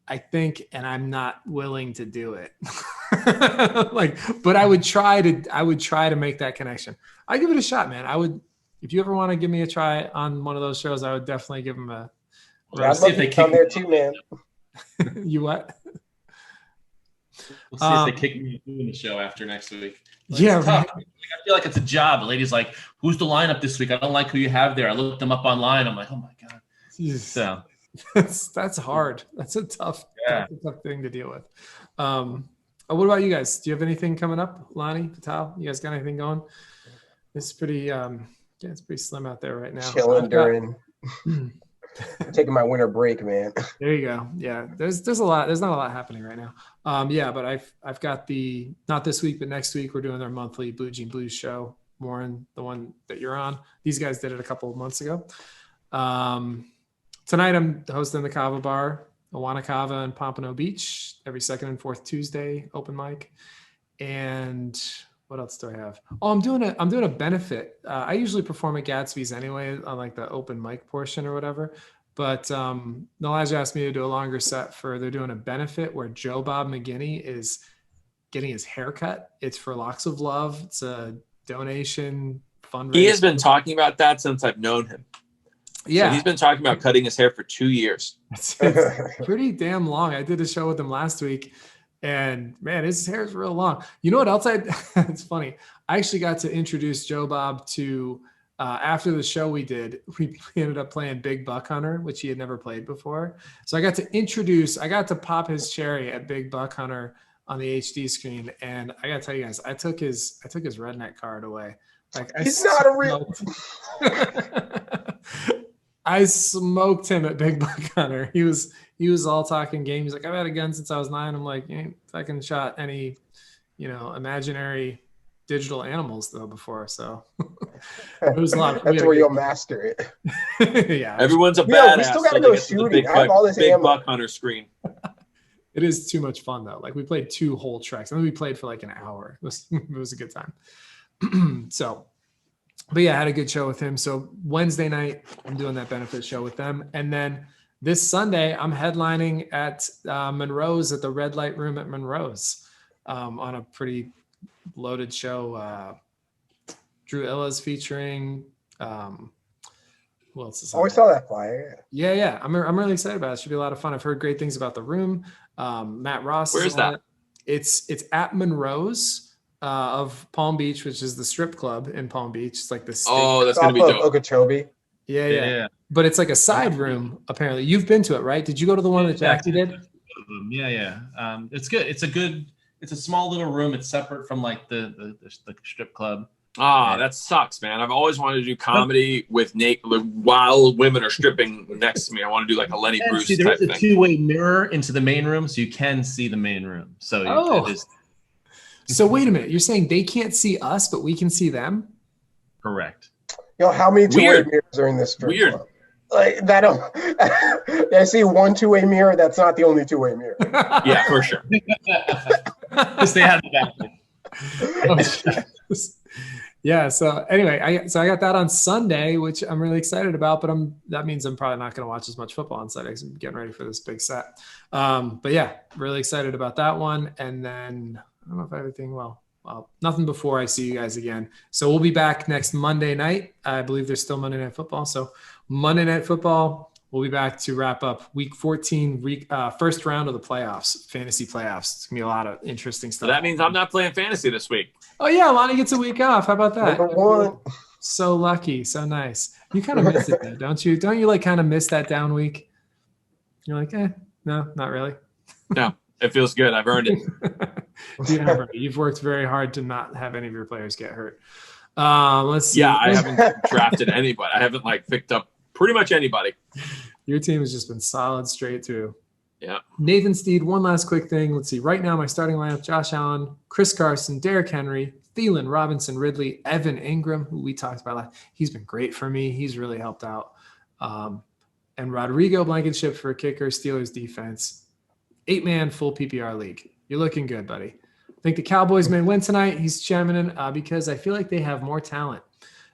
I think, and I'm not willing to do it. But I would try to make that connection. I give it a shot, man. I would, if you ever want to give me a try on one of those shows, I would definitely give them a. Yeah, I'd love to come there too, man. You what? We'll see if they kick me doing the show after next week. Yeah, it's tough. I feel like it's a job. The lady's like, "Who's the lineup this week? I don't like who you have there." I looked them up online. I'm like, "Oh my god." So that's hard. That's a tough thing to deal with. What about you guys? Do you have anything coming up, Lonnie, Vital? You guys got anything going? It's pretty. It's pretty slim out there right now. Chilling during. I'm taking my winter break, man. There you go. Yeah, there's a lot. There's not a lot happening right now. But I've got not this week, but next week we're doing their monthly Blue Jean Blues show. Warren, the one that you're on. These guys did it a couple of months ago. Tonight I'm hosting the Kava Bar, Awana Kava in Pompano Beach, every second and fourth Tuesday, open mic. And what else do I have? Oh, I'm doing a benefit. I usually perform at Gatsby's anyway on like the open mic portion or whatever. But Elijah asked me to do a longer set they're doing a benefit where Joe Bob McGinney is getting his hair cut. It's for Locks of Love. It's a donation fundraiser. He has been talking about that since I've known him. Yeah. So he's been talking about cutting his hair for 2 years. It's pretty damn long. I did a show with him last week. And man, his hair is real long. You know what else it's funny. I actually got to introduce Joe Bob to, after the show we ended up playing Big Buck Hunter, which he had never played before. So I got to pop his cherry at Big Buck Hunter on the HD screen. And I got to tell you guys, I took his redneck card away. Like he's not a real. I smoked him at Big Buck Hunter. He was all talking game. He's like, I've had a gun since I was 9. I'm like, ain't fucking shot any, imaginary digital animals though before. So it was a lot. That's where you'll master it. Yeah. Everyone's a badass. We still gotta go shooting. I have all this Big ammo. Buck Hunter screen. It is too much fun though. Like we played 2 whole tracks. I mean, we played for like an hour. It was a good time. But yeah, I had a good show with him. So Wednesday night, I'm doing that benefit show with them. And then this Sunday, I'm headlining at Monroe's at the Red Light Room at Monroe's on a pretty loaded show. Drew Illa's featuring. Who else is on I saw that flyer. Yeah. I'm really excited about it. It should be a lot of fun. I've heard great things about the room. Matt Ross. Where's that? It's at Monroe's. of Palm Beach, which is the strip club in Palm Beach. It's like the steak. Oh, that's gonna be dope. Okeechobee. Yeah. But it's like a side room. Apparently, you've been to it, right? Did you go to the one that Jackie did? Yeah. It's good. It's a small little room. It's separate from like the strip club. That sucks, man. I've always wanted to do comedy with while women are stripping next to me. I want to do like a Lenny Bruce type there's thing. a two-way mirror into the main room, so you can see the main room. So So wait a minute. You're saying they can't see us, but we can see them? Correct. Yo, how many two-way mirrors are in this strip club? Like that. I see one two-way mirror. That's not the only two-way mirror. Yeah, for sure. Because they have the back. Yeah. So anyway, I got that on Sunday, which I'm really excited about. But that means I'm probably not going to watch as much football on Sunday because I'm getting ready for this big set. But yeah, really excited about that one. And then I don't know if everything nothing before I see you guys again. So we'll be back next Monday night. I believe there's still Monday Night Football. So Monday Night Football, we'll be back to wrap up Week 14, first round of the playoffs, fantasy playoffs. It's gonna be a lot of interesting stuff. So that means I'm not playing fantasy this week. Oh yeah, Lonnie gets a week off. How about that? Number one. So lucky, so nice. You kind of miss it though, don't you? Don't you like kind of miss that down week? You're like, no, not really. No, it feels good. I've earned it. You've worked very hard to not have any of your players get hurt. Let's see. Yeah, I haven't drafted anybody. I haven't picked up pretty much anybody. Your team has just been solid straight through. Yeah. Nathan Steed, one last quick thing. Let's see. Right now, my starting lineup: Josh Allen, Chris Carson, Derrick Henry, Thielen, Robinson, Ridley, Evan Ingram, who we talked about. He's been great for me. He's really helped out. And Rodrigo Blankenship for a kicker. Steelers defense. 8-man full PPR league. You're looking good, buddy. I think the Cowboys may win tonight. He's chairman because I feel like they have more talent.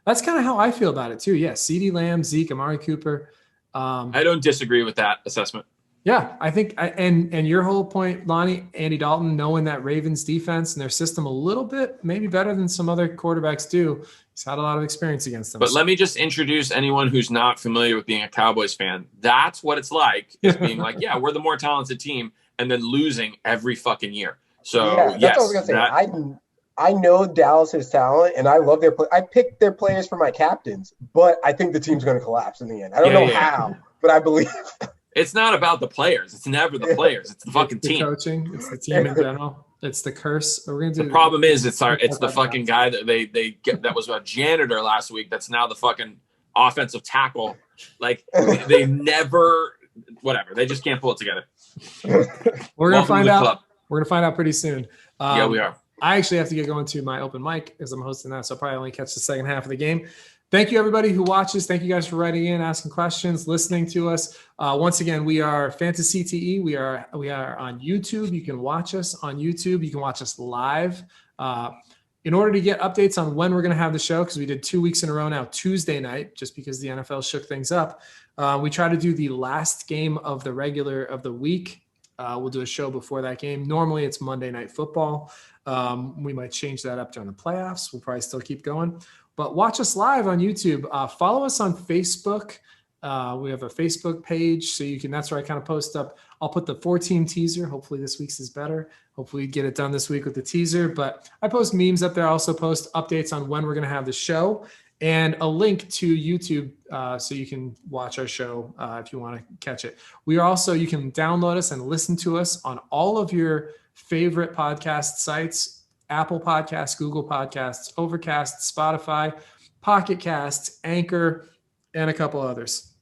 That's kind of how I feel about it too. Yeah, CeeDee Lamb, Zeke, Amari Cooper. I don't disagree with that assessment. Yeah, I think and your whole point, Lonnie, Andy Dalton, knowing that Ravens defense and their system a little bit maybe better than some other quarterbacks do. He's had a lot of experience against them. But let me just introduce anyone who's not familiar with being a Cowboys fan. That's what it's like, is being like, yeah, we're the more talented team, and then losing every fucking year. So that's what I was gonna say. I know Dallas's talent, and I love their play. I picked their players for my captains, but I think the team's going to collapse in the end. I don't know how, but I believe. It's not about the players. It's never the players. It's the fucking team. Coaching. It's the team in general. It's the curse. We're gonna do the problem is it's the fucking guy that they get that was a janitor last week. That's now the fucking offensive tackle. Like they never, whatever. They just can't pull it together. We're gonna find out. We're gonna find out pretty soon. Yeah, we are. I actually have to get going to my open mic as I'm hosting that, so I'll probably only catch the second half of the game. Thank you, everybody who watches. Thank you guys for writing in, asking questions, listening to us. Once again, we are fantaCTE. We are on YouTube. You can watch us on YouTube. You can watch us live. In order to get updates on when we're going to have the show, because we did 2 weeks in a row now, Tuesday night, just because the NFL shook things up, we try to do the last game of the week. We'll do a show before that game. Normally, it's Monday Night Football. We might change that up during the playoffs. We'll probably still keep going. But watch us live on YouTube. Follow us on Facebook. We have a Facebook page, so you can. That's where I kind of post up. I'll put the 4-team teaser. Hopefully this week's is better. Hopefully get it done this week with the teaser. But I post memes up there. I also post updates on when we're going to have the show and a link to YouTube so you can watch our show if you want to catch it. We are also, you can download us and listen to us on all of your favorite podcast sites. Apple Podcasts, Google Podcasts, Overcast, Spotify, Pocket Casts, Anchor, and a couple others.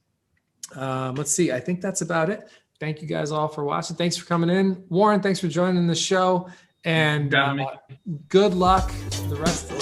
Let's see. I think that's about it. Thank you guys all for watching. Thanks for coming in. Warren, thanks for joining the show. And good luck the rest of